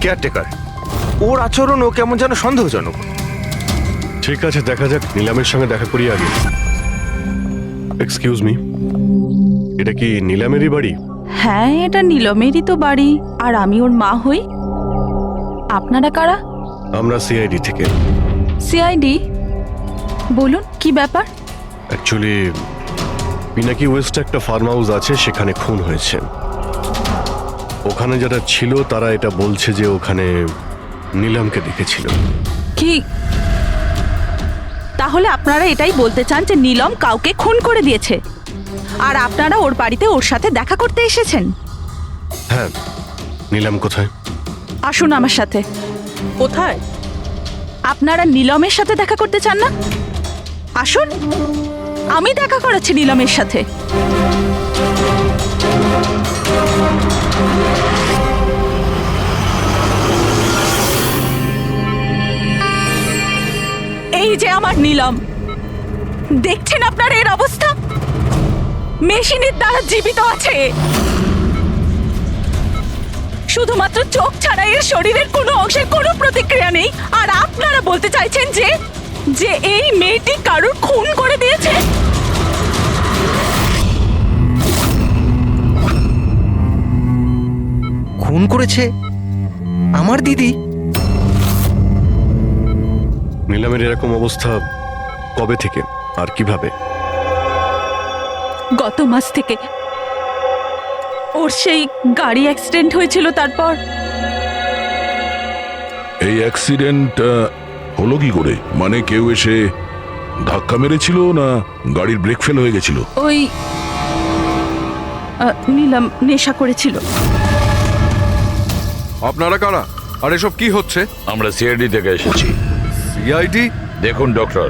কেয়ারটেকার, ওর আচরণও কেমন যেন সন্দেহজনক। ঠিক আছে, দেখা যাক। নীলামের সঙ্গে দেখা করি আগে। এক্সকিউজ মি, এটা কি নীলামেরই বাড়ি? হ্যাঁ, এটা নীলমেরই তো বাড়ি, আর আমি ওর মা হই। আপনারা কারা? আমরা সিআইডি থেকে। সিআইডি? বলুন, কি ব্যাপার? অ্যাকচুয়ালি পিনাকি ওয়েস্টে একটা ফার্ম হাউস আছে, সেখানে খুন হয়েছে। ওখানে যারা ছিল তারা এটা বলছে যে ওখানে নীলামকে দেখেছিল। কি? তাহলে আপনারা এটাই বলতে চান যে নীলম কাউকে খুন করে দিয়েছে, আর আপনারা ওর বাড়িতে ওর সাথে দেখা করতে এসেছেন? হ্যাঁ। নীলাম কোথায়? আসুন আমার সাথে। কোথায়? আপনারা নীলমের সাথে দেখা করতে চান না? আসুন, আমি দেখা করাচ্ছি নীলমের সাথে। এই যে আমার নীলম, দেখছেন আপনার এর অবস্থা? মেশিনের দ্বারা জীবিত আছে, শুধুমাত্র চোখ ছাড়া এর শরীরের কোনো অংশের কোনো প্রতিক্রিয়া নেই। আর আপনারা বলতে চাইছেন যে যে এই মেয়েটি কারোর খুন করে দিয়েছে? খুন করেছে আমার দিদি? নীলামের এরকম অবস্থা কবে থেকে আর কিভাবে? গত মাস থেকে। ওর সেই গাড়ি অ্যাক্সিডেন্ট হয়েছিল, তারপর। এই অ্যাক্সিডেন্ট হলো কি করে? মানে কেউ এসে ধাক্কা মেরেছিল না গাড়ির ব্রেক ফেল হয়ে গেছিল? ওই নীলম নেশা করেছিল। আপনারা কারা আর এসব কি হচ্ছে? আমরা সিআইডি থেকে এসেছি। সিআইডি? দেখুন ডক্টর,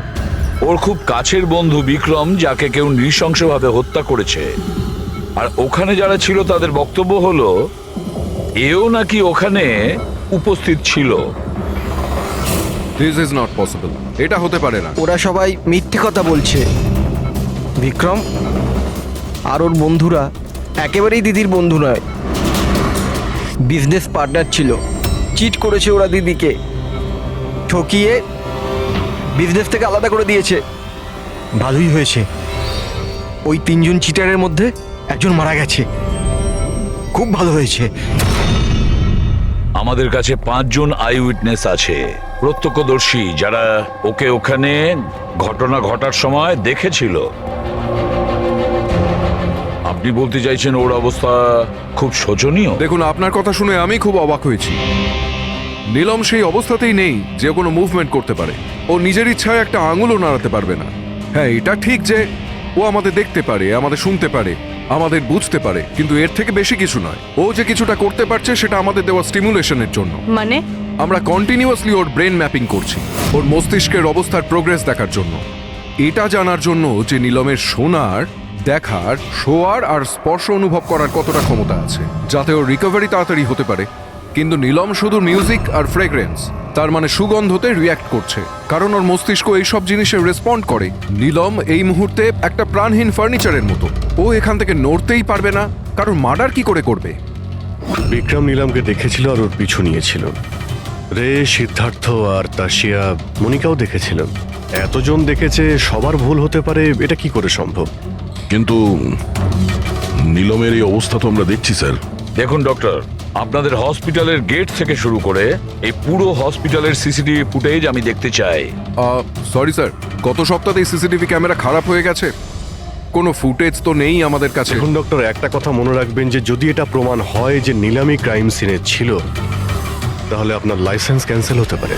ওর খুব কাছের বন্ধু বিক্রম, যাকে কেউ নৃশংসভাবে হত্যা করেছে, আর ওখানে যারা ছিল তাদের বক্তব্য হলো এও নাকি ওখানে উপস্থিত ছিল। দিস ইজ নট পসিবল, এটা হতে পারে না। ওরা সবাই মিথ্যে কথা বলছে। বিক্রম আর ওর বন্ধুরা একেবারেই দিদির বন্ধু নয়, বিজনেস পার্টনার ছিল। চিট করেছে ওরা দিদিকে, ঠকিয়ে বিজনেস থেকে আলাদা করে দিয়েছে। ভালোই হয়েছে, ওই 3জন চিটারের মধ্যে একজন মারা গেছে। খুব ভালো হয়েছে। আমাদের কাছে 5 জন আই উইটনেস আছে, প্রত্যক্ষদর্শী, যারা ওকে ওখানে ঘটনা ঘটার সময় দেখেছিল। আপনি বলতে চাইছেন ওর অবস্থা খুব শোচনীয়? দেখুন, আপনার কথা শুনে আমি খুব অবাক হয়েছি। নীলম সেই অবস্থাতেই নেই যে কোনো মুভমেন্ট করতে পারে। ও নিজের ইচ্ছায় একটা আঙুলও নাড়াতে পারবে না। হ্যাঁ, এটা ঠিক যে ও আমাদের দেখতে পারে, আমাদের শুনতে পারে, আমাদের বুঝতে পারে, কিন্তু এর থেকে বেশি কিছু নয়। ও যে কিছুটা করতে পারছে সেটা আমাদের দেওয়া স্টিমুলেশনের জন্য। মানে আমরা কন্টিনিউয়াসলি ওর ব্রেন ম্যাপিং করছি, ওর মস্তিষ্কের অবস্থার প্রোগ্রেস দেখার জন্য। এটা জানার জন্য যে নীলমের শোনার, দেখার, শোয়ার আর স্পর্শ অনুভব করার কতটা ক্ষমতা আছে, যাতে ওর রিকভারি তাড়াতাড়ি হতে পারে। কিন্তু নীলম শুধু মিউজিক আর ফ্রেগ্রেন্স, তার মানে সুগন্ধতে রিয়্যাক্ট করছে, কারণ ওর মস্তিষ্ক এইসব জিনিসে রেসপন্ড করে। নীলম এই মুহূর্তে একটা প্রাণহীন ফার্নিচারের মতো। ও এখান থেকে নড়তেই পারবে না, কারণ মার্ডার কি করে করবে? বিক্রম নীলমকে দেখেছিল আর ওর পিছু নিয়েছিল। রে, সিদ্ধার্থ আর তাশিয়া, মনিকাও দেখেছিল। এতজন দেখেছে, সবার ভুল হতে পারে, এটা কি করে সম্ভব? কিন্তু নীলমের এই অবস্থা তো আমরা দেখছি স্যার। দেখুন ডক্টর, আপনাদের হসপিটালের গেট থেকে শুরু করে এই পুরো হসপিটালের সিসিটিভি ফুটেজ আমি দেখতে চাই। সরি স্যার, গত সপ্তাহে সিসিটিভি ক্যামেরা খারাপ হয়ে গেছে, কোনো ফুটেজ তো নেই আমাদের কাছে। এখন ডক্টর, একটা কথা মনে রাখবেন যে যদি এটা প্রমাণ হয় যে নীলামি ক্রাইম সিনে ছিল, তাহলে আপনার লাইসেন্স ক্যান্সেল হতে পারে।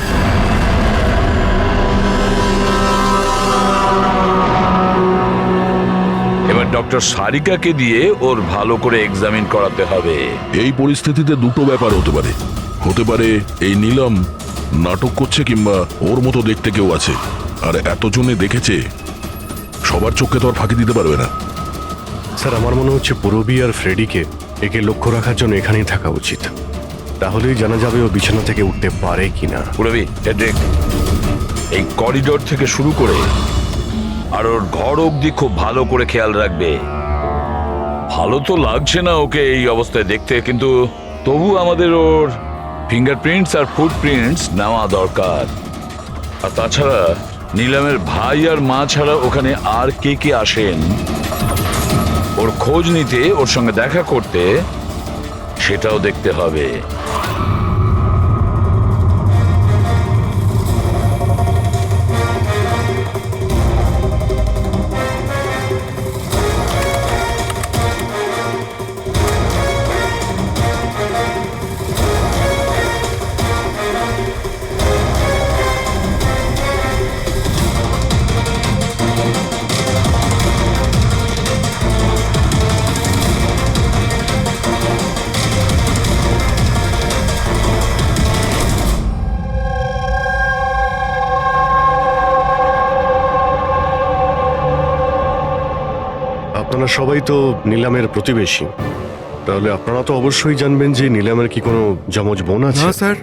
এবার ডক্টর সারিকাকে দিয়ে ওর ভালো করে এক্সামিন করাতে হবে। এই পরিস্থিতিতে দুটো ব্যাপার হতে পারে। হতে পারে এই নীলম নাটক করছে, কিংবা ওর মতো দেখতে কেউ আছে, আর এতজনে দেখেছে, সবার চোখে তো আর ফাঁকি দিতে পারবে না। স্যার, আমার মনে হচ্ছে পুরবি আর ফ্রেডিকে একে লক্ষ্য রাখার জন্য এখানেই থাকা উচিত। তাহলেই জানা যাবে ও বিছানা থেকে উঠতে পারে কিনা। পুরবি, হেড্রিক, এই করিডোর থেকে শুরু করে আর ওর ঘর অবধি খুব ভালো করে খেয়াল রাখবে। ভালো তো লাগছে না ওকে এই অবস্থায় দেখতে, কিন্তু তবু আমাদের ওর ফিঙ্গারপ্রিন্টস আর ফুটপ্রিন্টস নেওয়া দরকার। আর তাছাড়া নীলামের ভাই আর মা ছাড়া ওখানে আর কে কে আসেন ওর খোঁজ নিতে, ওর সঙ্গে দেখা করতে, সেটাও দেখতে হবে। আপনারা সবাই তো নীলামের প্রতিবেশী, তাহলে আপনারা তো অবশ্যই জানবেন যে নীলামের কি কোনো যমজ বোন আছে? না স্যার।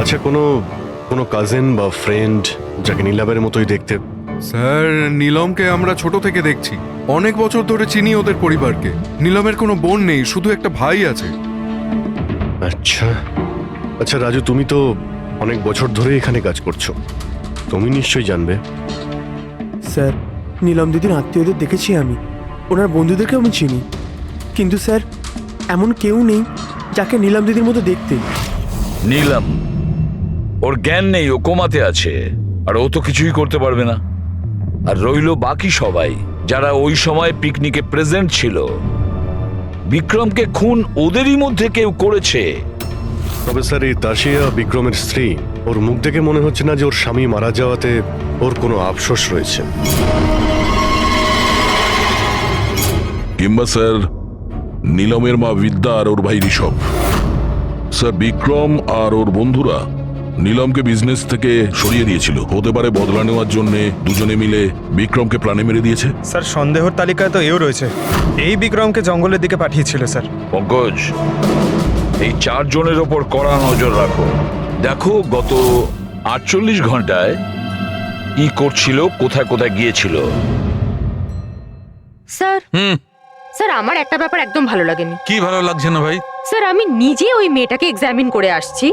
আচ্ছা, কোনো কাজিন বা ফ্রেন্ড যাকে নীলামের মতোই দেখতে? স্যার, নীলমকে আমরা ছোট থেকে দেখছি, অনেক বছর ধরে চিনি ওদের পরিবারকে। নীলমের কোনো বোন নেই, শুধু একটা ভাই আছে। আচ্ছা আচ্ছা রাজু, তুমি তো অনেক বছর ধরে এখানে কাজ করছো, তুমি নিশ্চয়ই জানবে। স্যার, নীলম দিদির আত্মীয়দের দেখেছি আমি, ওনার বন্ধুদেরকেও আমি চিনি, কিন্তু স্যার এমন কেউ নেই যাকে নীলম দিদির মতো দেখতে। নীলম, ওর জ্ঞান নেই, ও কোমাতে আছে, আর ও তো কিছুই করতে পারবে না। আর রইল বাকি সবাই যারা ওই সময় পিকনিকে প্রেজেন্ট ছিল। বিক্রমকে খুন ওদেরই মধ্যে কেউ করেছে। তবে স্যার, এই তাশিয়া বিক্রমের স্ত্রী, ওর মুখ দেখে মনে হচ্ছে না যে ওর স্বামী মারা যাওয়াতে ওর কোনো আফসোস রয়েছে। কিংবা স্যার নীলমের মা বিদ্যা আর ওর ভাই ঋষভ। স্যার, বিক্রম আর ওর বন্ধুরা নীলমকে বিজনেস থেকে সরিয়ে দিয়েছিল। হতে পারে বদলা নেওয়ার জন্য দুজনে মিলে বিক্রমকে প্রাণে মেরে দিয়েছে। স্যার, সন্দেহর তালিকায় তো এও রয়েছে, এই বিক্রমকে জঙ্গলের দিকে পাঠিয়েছিল স্যার। পঙ্কজ, এই 4 জনের ওপর কড়া নজর রাখো। দেখো গত 48 ঘন্টায় কি করছিল, কোথায় কোথায় গিয়েছিল। স্যার, স্যার আমার একটা ব্যাপার একদম ভালো লাগেনি। কি ভালো লাগছে না ভাই? স্যার, আমি নিজে ওই মেয়েটাকে এক্সামিন করে আসছি,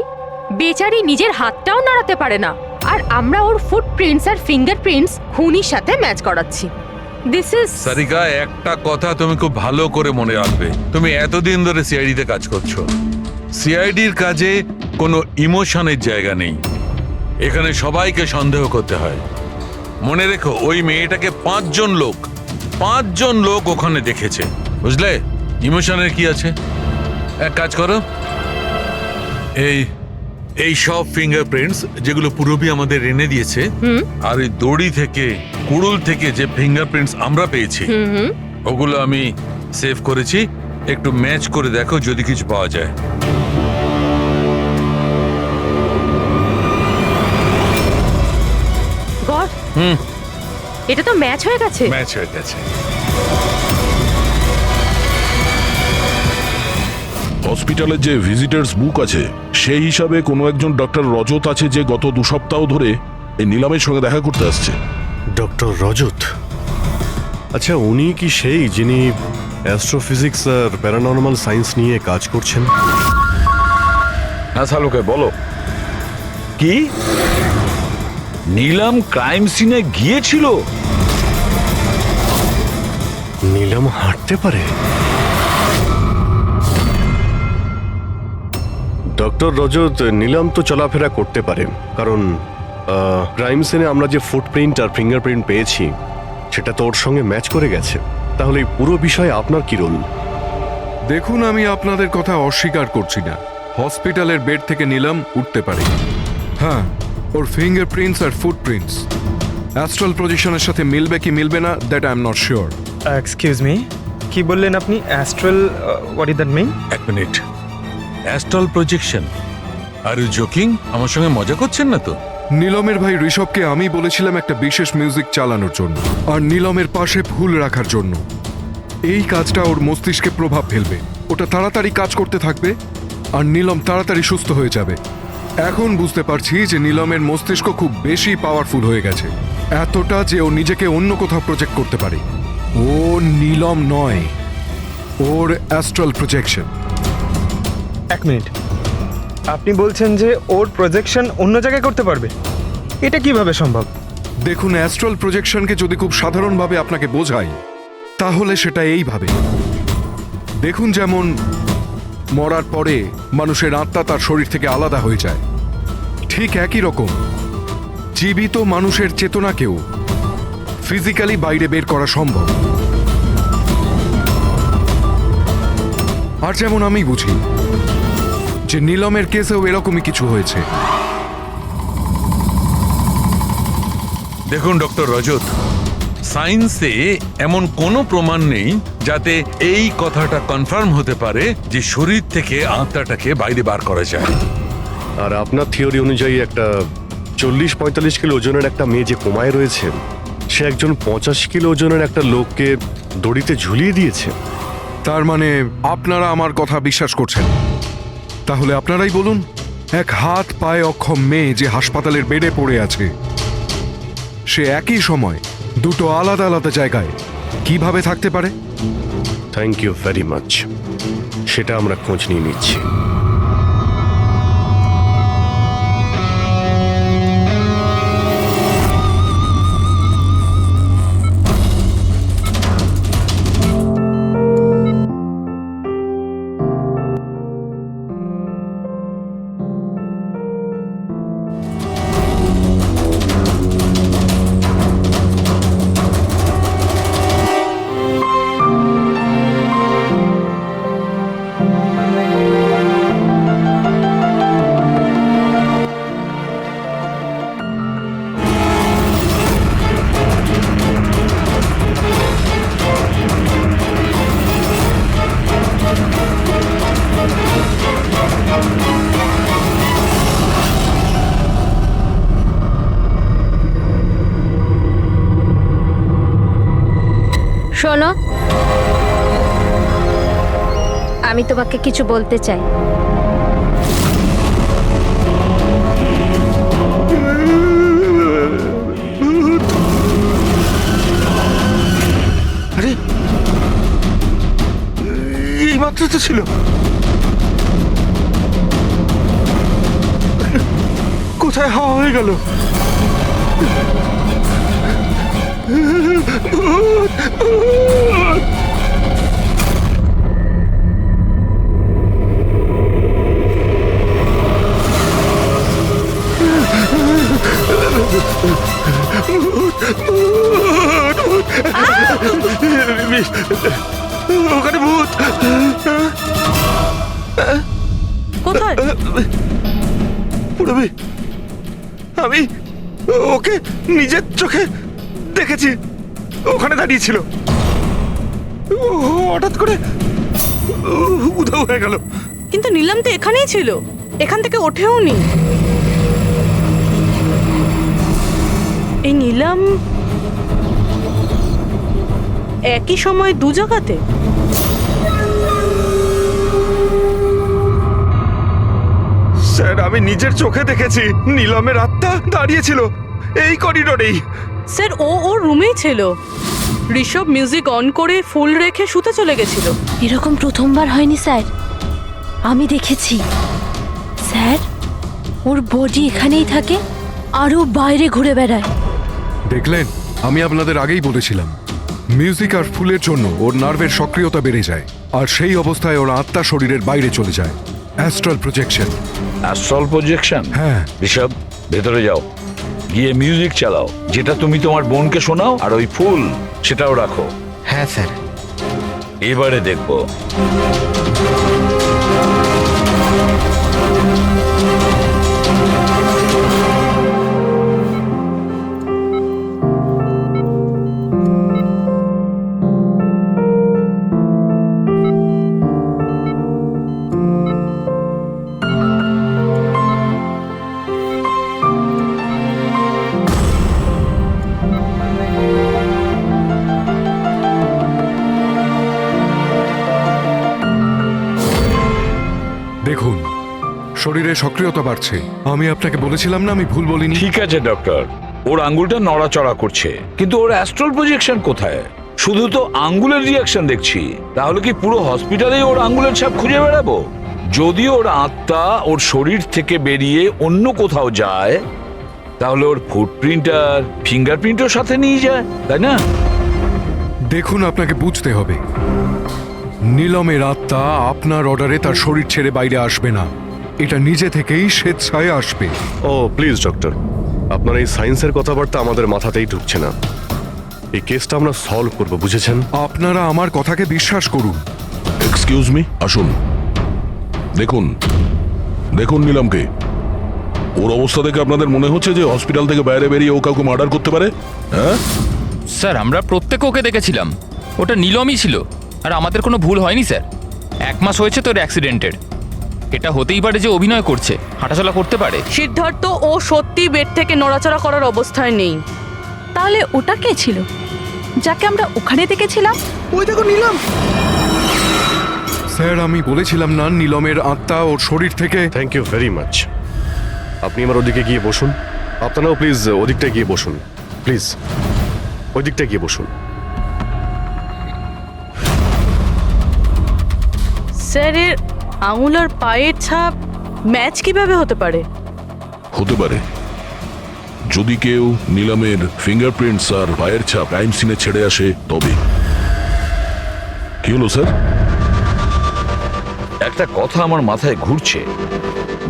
বেচারি নিজের হাতটাও নাড়াতে পারে না, আর আমরা ওর ফুটপ্রিন্টস আর ফিঙ্গারপ্রিন্টস খুনির সাথে ম্যাচ করাচ্ছি। দিস ইজ সারিকা, একটা কথা তুমি খুব ভালো করে মনে রাখবে, তুমি এতদিন ধরে সিআইডিতে কাজ করছো, সিআইডির কাজে কোনো ইমোশনের জায়গা নেই। এখানে সবাইকে সন্দেহ করতে হয়। মনে রেখো, ওই মেয়েটাকে 5 জন লোক ওখানে দেখেছে, বুঝলে? ইমোশনের কি আছে? এক কাজ করো, এই সব ফিঙ্গারপ্রিন্টস যেগুলো পূরবী আমাদের এনে দিয়েছে, আর এই দড়ি থেকে কুড়ুল থেকে যে ফিঙ্গারপ্রিন্টস আমরা পেয়েছি, ওগুলো আমি সেভ করেছি। একটু ম্যাচ করে দেখো যদি কিছু পাওয়া যায়। গড, এটা তো ম্যাচ হয়ে গেছে। ম্যাচ হয়ে গেছে। হসপিটালের যে ভিজিটার্স বুক আছে সেই হিসাবে কোনো একজন ডক্টর রজত আছে যে গত 2 সপ্তাহ ধরে এই নিলামের সঙ্গে দেখা করতে আসছে। ডক্টর রজত? আচ্ছা, উনি কি সেই যিনি অ্যাস্ট্রোফিজিক্স আর প্যারানর্মাল সায়েন্স নিয়ে কাজ করছেন? হ্যাঁ শালুকে বলো। কি নিলাম ক্রাইম সিনে গিয়েছিল? নিলাম হাঁটতে পারে? ডক্টর রজত, নিলাম তো চলাফেরা করতে পারে, কারণ ক্রাইম সিনে আমরা যে ফুটপ্রিন্ট আর ফিঙ্গারপ্রিন্ট পেয়েছি সেটা তো ওর সঙ্গে ম্যাচ করে গেছে। তাহলে এই পুরো বিষয়ে আপনার কি রোল? দেখুন, আমি আপনাদের কথা অস্বীকার করছি না। হসপিটালের বেড থেকে নিলাম উঠতে পারে। হ্যাঁ, ওর ফিঙ্গারপ্রিন্টস আর ফুটপ্রিন্টস অ্যাস্ট্রাল প্রজেকশনের সাথে মিলবে কি মিলবে না, that I am not sure. Excuse me, কি বললেন আপনি? Astral, what is that mean? এক মিনিট, astral projection? Are you joking? আমার সঙ্গে মজা করছেন না তো? নীলমের ভাই ঋষভকে আমি বলেছিলাম একটা বিশেষ মিউজিক চালানোর জন্য আর নীলমের পাশে ফুল রাখার জন্য। এই কাজটা ওর মস্তিষ্কে প্রভাব ফেলবে, ওটা তাড়াতাড়ি কাজ করতে থাকবে আর নীলম তাড়াতাড়ি সুস্থ হয়ে যাবে। এখন বুঝতে পারছি যে নীলমের মস্তিষ্ক খুব বেশি পাওয়ারফুল হয়ে গেছে, এতটা যে ও নিজেকে অন্য কোথাও প্রজেক্ট করতে পারে। ও নীলম নয়, ওর অ্যাস্ট্রাল প্রজেকশন। এক মিনিট, আপনি বলছেন যে ওর প্রজেকশন অন্য জায়গায় করতে পারবে? এটা কিভাবে সম্ভব? দেখুন, অ্যাস্ট্রাল প্রজেকশনকে যদি খুব সাধারণভাবে আপনাকে বোঝাই তাহলে সেটা এইভাবে। দেখুন, যেমন মরার পরে মানুষের আত্মা তার শরীর থেকে আলাদা হয়ে যায়, ঠিক একই রকম জীবিত মানুষের চেতনাকেও ফিজিক্যালি বাইরে বের করা সম্ভব। আর যেমন আমি বুঝি যে নীলমের কেসেও এরকমই কিছু হয়েছে। দেখুন ডক্টর রজত, সায়েন্সে এমন কোনো প্রমাণ নেই যাতে এই কথাটা কনফার্ম হতে পারে যে শরীর থেকে আত্মাটাকে বাইরে বার করা যায়। আর আপনার থিওরি অনুযায়ী একটা 40-45 কিলো ওজনের একটা মেয়ে যে কোমায় রয়েছে, সে একজন 85 কিলো ওজনের একটা লোককে দড়িতে ঝুলিয়ে দিয়েছে। তার মানে আপনারা আমার কথা বিশ্বাস করছেন? তাহলে আপনারাই বলুন, এক হাত পায়ে অক্ষম মেয়ে যে হাসপাতালের বেডে পড়ে আছে, সে একই সময় দুটো আলাদা আলাদা জায়গায় কিভাবে থাকতে পারে? থ্যাংক ইউ ভেরি মাচ, সেটা আমরা খোঁজ নিয়ে নিচ্ছি। শোনো, আমি তোমাকে কিছু বলতে চাই। আরে, এই মাত্র তো ছিল। কোথায় হাওয়া হয়ে গেল? ওখানে ভূত। কোথায়? পুরবি, আমি ওকে নিজের চোখে দেখেছি, ওখানে দাঁড়িয়ে ছিল। ও হঠাৎ করে উধাও হয়ে গেল। কিন্তু নিলাম তো এখানেই ছিল, এখান থেকে ওঠেও নি। এই নিলাম একই সময় দু জায়গাতে? স্যার, আমি নিজের চোখে দেখেছি নীলমের আত্মা দাঁড়িয়েছিল এই করিডোরেই। স্যার, ও ওর রুমেই ছিল। ঋষভ মিউজিক অন করে ফুল রেখে শুতে চলে গেছিল। এরকম প্রথমবার হয়নি স্যার, আমি দেখেছি। স্যার, ওর বডি এখানেই থাকে আর ও বাইরে ঘুরে বেড়ায়। দেখলেন, আমি আপনাদের আগেই বলেছিলাম মিউজিক আর ফুলের জন্য ওর নার্ভের সক্রিয়তা বেড়ে যায়, আর সেই অবস্থায় ওর আত্মা শরীরের বাইরে চলে যায়। Astral projection. Astral projection? হ্যাঁ। ঋষভ, ভেতরে যাও, গিয়ে মিউজিক চালাও, যেটা তুমি তোমার বোনকে শোনাও, আর ওই ফুল সেটাও রাখো। হ্যাঁ স্যার। এবারে দেখবো। দেখুন, শরীরে সক্রিয়তা বাড়ছে। আমি আপনাকে বলেছিলাম না আমি ভুল বলিনি? ঠিক আছে ডক্টর, ওর আঙ্গুলটা নড়াচড়া করছে, কিন্তু ওর অ্যাস্ট্রাল প্রজেকশন কোথায়? শুধু তো আঙ্গুলের রিয়াকশন দেখছি। তাহলে কি পুরো হসপিটালেই ওর আঙ্গুলের ছাপ খুঁজে বেড়াবো? যদি ওর আত্মা ওর শরীর থেকে বেরিয়ে অন্য কোথাও যায়, তাহলে ওর ফুটপ্রিন্ট আর ফিঙ্গারপ্রিন্টও সাথে নিয়ে যায়, তাই না? দেখুন, আপনাকে বুঝতে হবে, নীলমের আত্মা আপনার অর্ডারে তার শরীর ছেড়ে বাইরে আসবে না। এটা নিজে থেকেই স্বেচ্ছায় আসবে। ও প্লিজ ডক্টর, আপনার এই সায়েন্সের কথাবার্তা আমাদের মাথাতেই ঢুকছে না। এই কেসটা আমরা সলভ করব, বুঝেছেন? আপনারা আমার কথাকে বিশ্বাস করুন। এক্সকিউজ মি, আসুন। দেখুন দেখুন নীলমকে। ওর অবস্থা দেখে আপনাদের মনে হচ্ছে যে হসপিটাল থেকে বাইরে বেরিয়ে ও কাউকে মার্ডার করতে পারে? হ্যাঁ স্যার, আমরা প্রত্যেকে ওকে দেখেছিলাম, ওটা নীলমই ছিল, আর আমাদের কোনো ভুল হয়নি স্যার। 1 মাস হয়েছে তোর অ্যাক্সিডেন্টের, এটা হতেই পারে যে অভিনয় করছে, হাঁটাচলা করতে পারে। সিদ্ধার্থ, ও সত্যি বেড থেকে নড়াচড়া করার অবস্থায় নেই। তাহলে ওটা কে ছিল যাকে আমরা ওখানে দেখেছিলাম? ওই দেখো নিলাম। স্যার, আমি বলেছিলাম না নীলমের আত্মা ওর শরীর থেকে। Thank you very much. আপনি আমার ওদিকে গিয়ে বসুন। আপনারাও প্লিজ ওদিকটা গিয়ে বসুন, প্লিজ ওই দিকটা গিয়ে বসুন। স্যার, এর আঙুল আর পায়ের ছাপ ম্যাচ কিভাবে হতে পারে? হতে পারে যদি কেউ নীলমের ফিঙ্গারপ্রিন্টস আর পায়ের ছাপ ক্রাইম সিনে ছেড়ে আসে তবে। কি হলো স্যার? একটা কথা আমার মাথায় ঘুরছে।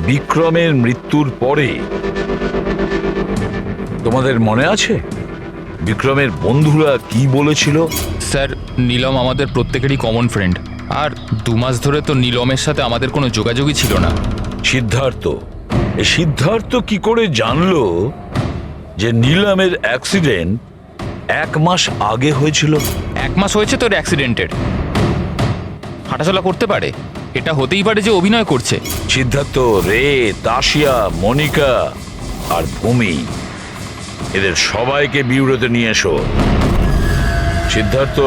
বিক্রমের মৃত্যুর পরে তোমাদের মনে আছে বিক্রমের বন্ধুরা কি বলেছিল? স্যার, নীলম আমাদের প্রত্যেকেরই কমন ফ্রেন্ড, আর 2 মাস ধরে তো নীলমের সাথে আমাদের কোনো যোগাযোগই ছিল না। সিদ্ধার্থ কি করে জানলো যে নীলমের অ্যাক্সিডেন্ট 1 মাস আগে হয়েছিল? 1 মাস হয়েছে তোর অ্যাক্সিডেন্টের, হাঁটাচলা করতে পারে, এটা হতেই পারে যে অভিনয় করছে। সিদ্ধার্থ, রে, তাশিয়া, মনিকা আর ভূমি, এদের সবাইকে বিউরোতে নিয়ে এসো। Siddharth,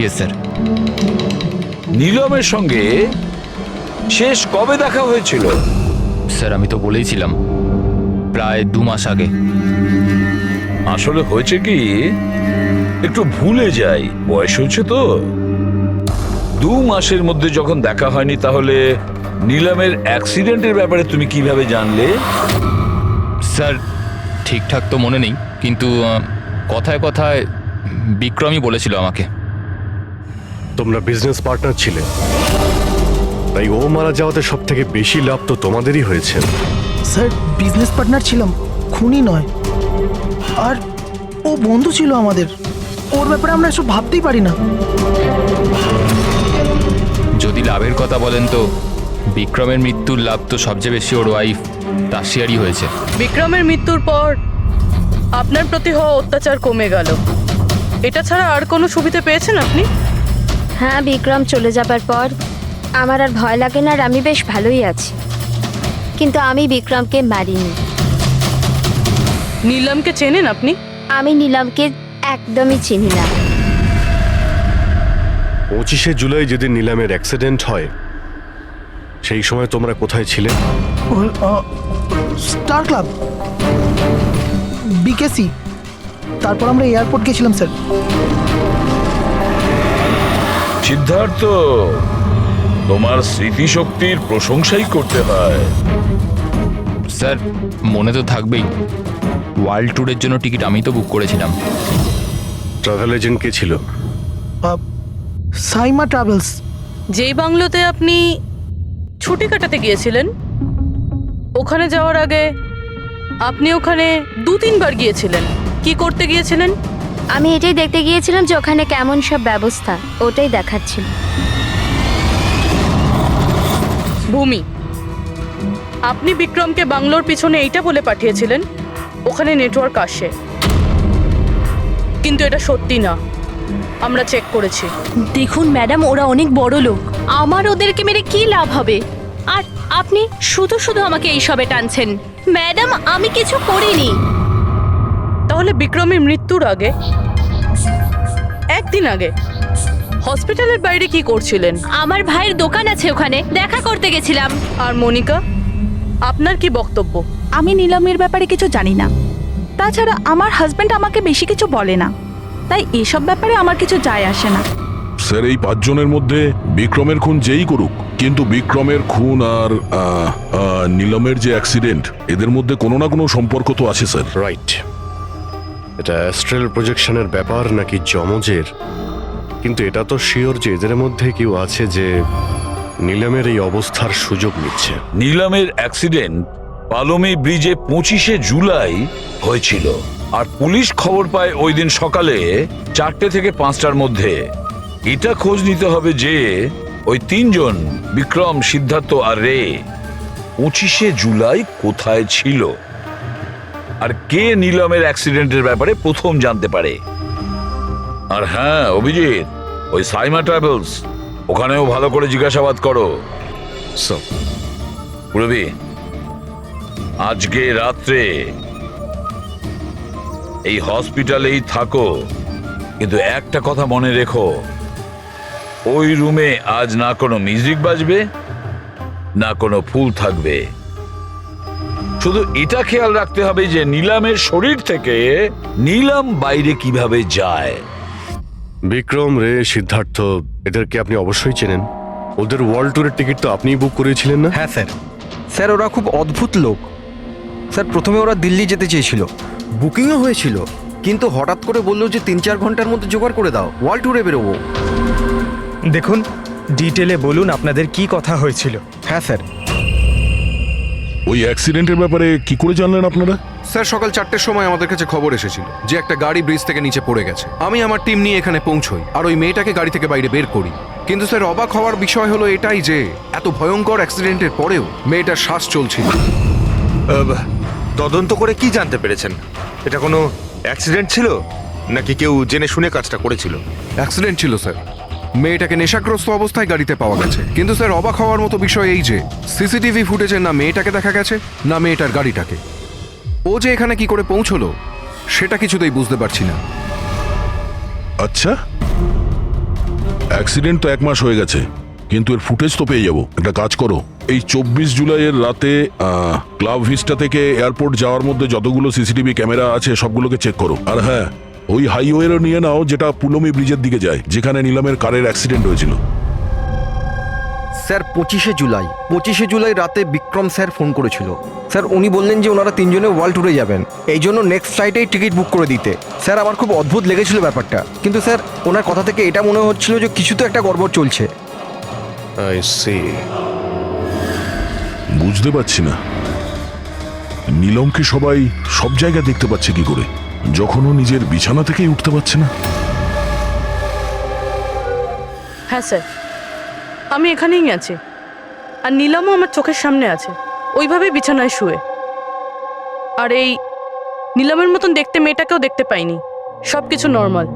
yes sir. নীলমের সঙ্গে শেষ কবে দেখা হয়েছিল? স্যার, আমি তো বলেইছিলাম, প্রায় 2 মাস আগে। আসলে হয়েছে কি, একটু ভুলে যাই, বয়স হয়েছে তো। 2 মাসের মধ্যে যখন দেখা হয়নি, তাহলে নীলমের অ্যাক্সিডেন্টের ব্যাপারে তুমি কিভাবে জানলে? স্যার, ঠিকঠাক তো মনে নেই, কিন্তু কথায় কথায় বিক্রমই বলেছিল আমাকে। তোমরা বিজনেস পার্টনার ছিলে, তাই ও মারা যাওয়াতে সব থেকে বেশি লাভ তো তোমাদেরই হয়েছে। স্যার, বিজনেস পার্টনার ছিলাম, খুনি নয়। আর ও বন্ধু ছিল আমাদের, ওর ব্যাপারে আমরা এসব ভাবতেই পারি না। যদি লাভের কথা বলেন তো বিক্রমের মৃত্যুর লাভ তো সবচেয়ে বেশি ওর ওয়াইফ তাসিয়ারই হয়েছে। বিক্রমের মৃত্যুর পর আপনার প্রতি হওয়া অত্যাচার কমে গেল, এটা ছাড়া আর কোনো সুবিধা পেয়েছেন আপনি? হ্যাঁ, বিক্রম চলে যাবার পর আমার আর ভয় লাগে না, আর আমি বেশ ভালোই আছি। কিন্তু আমি বিক্রমকে মারিনি। নীলমকে চেনেন আপনি? আমি নীলমকে একদমই চিনি না। 25শে জুলাই যেদিন নিলামের অ্যাক্সিডেন্ট হয় সেই সময় তোমরা কোথায় ছিলে? স্টার ক্লাব, বিকেসি, তারপর আমরা এয়ারপোর্ট গেছিলাম স্যার। সিদ্ধার্থ, তোমার স্মৃতিশক্তির প্রশংসাই করতে হয়। স্যার মনে তো থাকবেই, ওয়ার্ল্ড ট্যুরের জন্য টিকিট আমি তো বুক করেছিলাম। ট্রাভেল এজেন্ট কে ছিল? সাইমা ট্রাভেলস। যেই বাংলোতে আপনি ছুটি কাটাতে গিয়েছিলেন, ওখানে যাওয়ার আগে আপনি ওখানে 2-3 বার গিয়েছিলেন। কি করতে গিয়েছিলেন? আমি এটাই দেখতে গিয়েছিলাম যে ওখানে কেমন সব ব্যবস্থা, ওটাই দেখাচ্ছিল। ভূমি, আপনি বিক্রমকে বাংলোর পিছনে এইটা বলে পাঠিয়েছিলেন ওখানে নেটওয়ার্ক আসে, কিন্তু এটা সত্যি না, আমরা চেক করেছি। দেখুন ম্যাডাম, ওরা অনেক বড় লোক, আমার ওদেরকে মেরে কি লাভ হবে? আর আপনি শুধু শুধু আমাকে এইসবে টানছেন। ম্যাডাম, আমি কিছু করিনি। তাহলে বিক্রমের মৃত্যুর আগে, একদিন আগে হসপিটালের বাইরে কি করছিলেন? আমার ভাইয়ের দোকান আছে, ওখানে দেখা করতে গেছিলাম। আর মনিকা, আপনার কি বক্তব্য? আমি নীলমের ব্যাপারে কিছু জানি না, তাছাড়া আমার হাজব্যান্ড আমাকে বেশি কিছু বলে না, তাই এসব ব্যাপারে আমার কিছু যায় আসে না। স্যার, এই 5 জনের মধ্যে বিক্রমের খুন যেই করুক, কিন্তু বিক্রমের খুন আর নীলমের যে অ্যাক্সিডেন্ট, এদের মধ্যে কোনো না কোনো সম্পর্ক তো আছে স্যার। রাইট। এটা অ্যাস্ট্রাল প্রজেকশনের ব্যাপার নাকি যমজের, কিন্তু এটা তো শিওর যে এদের মধ্যে কেউ আছে যে নীলমের এই অবস্থার সুযোগ নিচ্ছে। নীলমের অ্যাক্সিডেন্ট পালোমি ব্রিজে 25শে জুলাই হয়েছিল, আর পুলিশ খবর পায় ওই দিন সকালে 4টে থেকে 5টার মধ্যে। এটা খোঁজ নিতে হবে যে ওই 3 জন বিক্রম, সিদ্ধার্থ আর রে 25শে জুলাই কোথায় ছিল, আর কে নীলমের অ্যাক্সিডেন্টের ব্যাপারে প্রথম জানতে পারে। আর হ্যাঁ অভিজিৎ, ওই সাইমা ট্রাভেলস, ওখানেও ভালো করে জিজ্ঞাসাবাদ করো। পুরবি, আজকে রাত্রে এই হসপিটালেই থাকো, কিন্তু একটা কথা মনে রেখো, ওই রুমে আজ না কোনো মিউজিক বাজবে না কোনো ফুল থাকবে। শুধু এটা খেয়াল রাখতে হবে যে নীলামের শরীর থেকে নীলাম বাইরে কিভাবে যায়। বিক্রম, রে, সিদ্ধার্থ, এদেরকে আপনি অবশ্যই চেনেন। ওদের ওয়ার্ল্ড ট্যুরের টিকিট তো আপনিই বুক করেছিলেন না? হ্যাঁ স্যার। স্যার, ওরা খুব অদ্ভুত লোক। স্যার, প্রথমে ওরা দিল্লি যেতে চেয়েছিল, বুকিংও হয়েছিল, কিন্তু হঠাৎ করে বললো যে 3-4 ঘন্টার মধ্যে জোগাড় করে দাও, ওয়ার্ল্ড ট্যুরে বেরোবো। দেখুন, ডিটেলে বলুন আপনাদের কি কথা হয়েছিল। হ্যাঁ স্যার। ওই অ্যাক্সিডেন্টের ব্যাপারে কি করে জানলেন আপনারা? স্যার, সকাল 4টের সময় আমাদের কাছে খবর এসেছিল যে একটা গাড়ি ব্রিজ থেকে নিচে পড়ে গেছে। আমি আমার টিম নিয়ে এখানে পৌঁছই আর ওই মেয়েটাকে গাড়ি থেকে বাইরে বের করি। কিন্তু স্যার, অবাক হওয়ার বিষয় হলো এটাই যে এত ভয়ঙ্কর অ্যাক্সিডেন্টের পরেও মেয়েটার শ্বাস চলছিল। তদন্ত করে কি জানতে পেরেছেন? এটা কোনো অ্যাক্সিডেন্ট ছিল নাকি কেউ জেনে শুনে কাজটা করেছিল? অ্যাক্সিডেন্ট ছিল স্যার। মেয়েটাকে নেশাগ্রস্ত অবস্থায় গাড়িতে পাওয়া গেছে। কিন্তু স্যার, অবাক হওয়ার মতো বিষয় এই যে সিসিটিভি ফুটেজে না মেয়েটাকে দেখা গেছে না মেয়েটার গাড়িটাকে। ও যে এখানে কি করে পৌঁছলো সেটা কিছুতেই বুঝতে পারছি না। আচ্ছা, অ্যাক্সিডেন্ট তো 1 মাস হয়ে গেছে, কিন্তু এর ফুটেজ তো পেয়ে যাবো। একটা কাজ করো, এই 24 জুলাইয়ের রাতে ক্লাব ভিস্টা থেকে এয়ারপোর্ট যাওয়ার মধ্যে যতগুলো সিসিটিভি ক্যামেরা আছে সবগুলোকে চেক করো। আর হ্যাঁ, ওই হাইওয়েরও নিয়ে নাও যেটা পুলোমি ব্রিজের দিকে যায়, যেখানে নীলমের কারের অ্যাক্সিডেন্ট হয়েছিল। স্যার, 25শে জুলাই রাতে বিক্রম স্যার ফোন করেছিল। স্যার, উনি বললেন যে ওনারা 3 জনে ওয়ার্ল্ড ট্যুরে যাবেন, এই জন্য নেক্সট ফ্লাইটেই টিকিট বুক করে দিতে। স্যার, আমার খুব অদ্ভুত লেগেছিল ব্যাপারটা, কিন্তু স্যার ওনার কথা থেকে এটা মনে হচ্ছিল যে কিছু তো একটা গড়বড় চলছে। I see. বুঝতে পারছি না নীলমকে সবাই সব জায়গায় দেখতে পাচ্ছে কি করে। যখন ও নিজের বিছানা থেকেই উঠতে পারছে না? হ্যাঁ স্যার, আমি এখানেই আছি, আর নীলমও আমার চোখের সামনে আছে, ওইভাবেই বিছানায় শুয়ে। আর এই নীলমের মতন দেখতে মেয়েটাকেও দেখতে পাইনি, সব কিছু নর্মাল।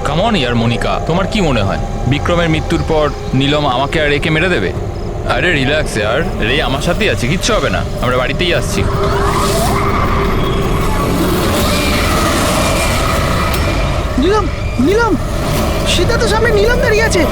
কামন ইয়ার মনিকা, তোমার কি মনে হয় বিক্রমের মৃত্যুর পর নীলম আমাকে আর রেকে মেরে দেবে? আরে রিল্যাক্স ইয়ার, রে আমার সাথেই আছে, কিচ্ছু হবে না, আমরা বাড়িতেই আসছি। নীলম, নীলম, সিদ্ধার্থ সামনে নীলম দাঁড়িয়ে আছে।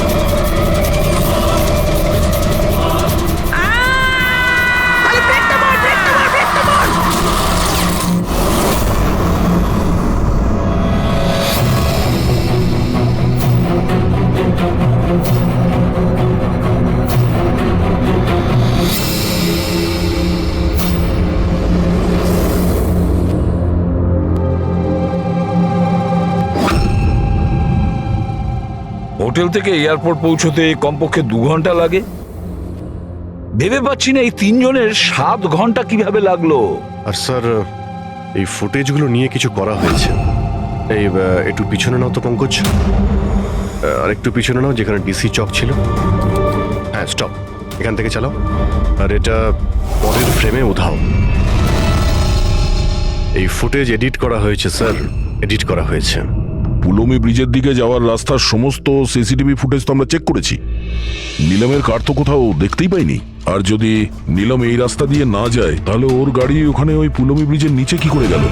হোটেল থেকে এয়ারপোর্ট পৌঁছতে কমপক্ষে 2 ঘন্টা লাগে। ভেবে পাচ্ছি না এই 3 জনের 7 ঘন্টা কিভাবে লাগলো। আর স্যার, এই ফুটেজগুলো নিয়ে কিছু করা হয়েছে। এই একটু পিছনে নাও তো পঙ্কজ, আর একটু পিছনে নাও, যেখানে ডিসি চক ছিল। হ্যাঁ, স্টপ, এখান থেকে চালাও। আর এটা পরের ফ্রেমে উধাও। এই ফুটেজ এডিট করা হয়েছে স্যার, এডিট করা হয়েছে। পুলমি ব্রিজের দিকে যাওয়ার রাস্তার সমস্ত সিসিটিভি ফুটেজ তো আমরা চেক করেছি। নীলমের কার তো কোথাও দেখতেই পাইনি। আর যদি নীলম এই রাস্তা দিয়ে না যায়, তাহলে ওর গাড়ি ওখানে ওই পুলমি ব্রিজের নিচে কি করে গেল?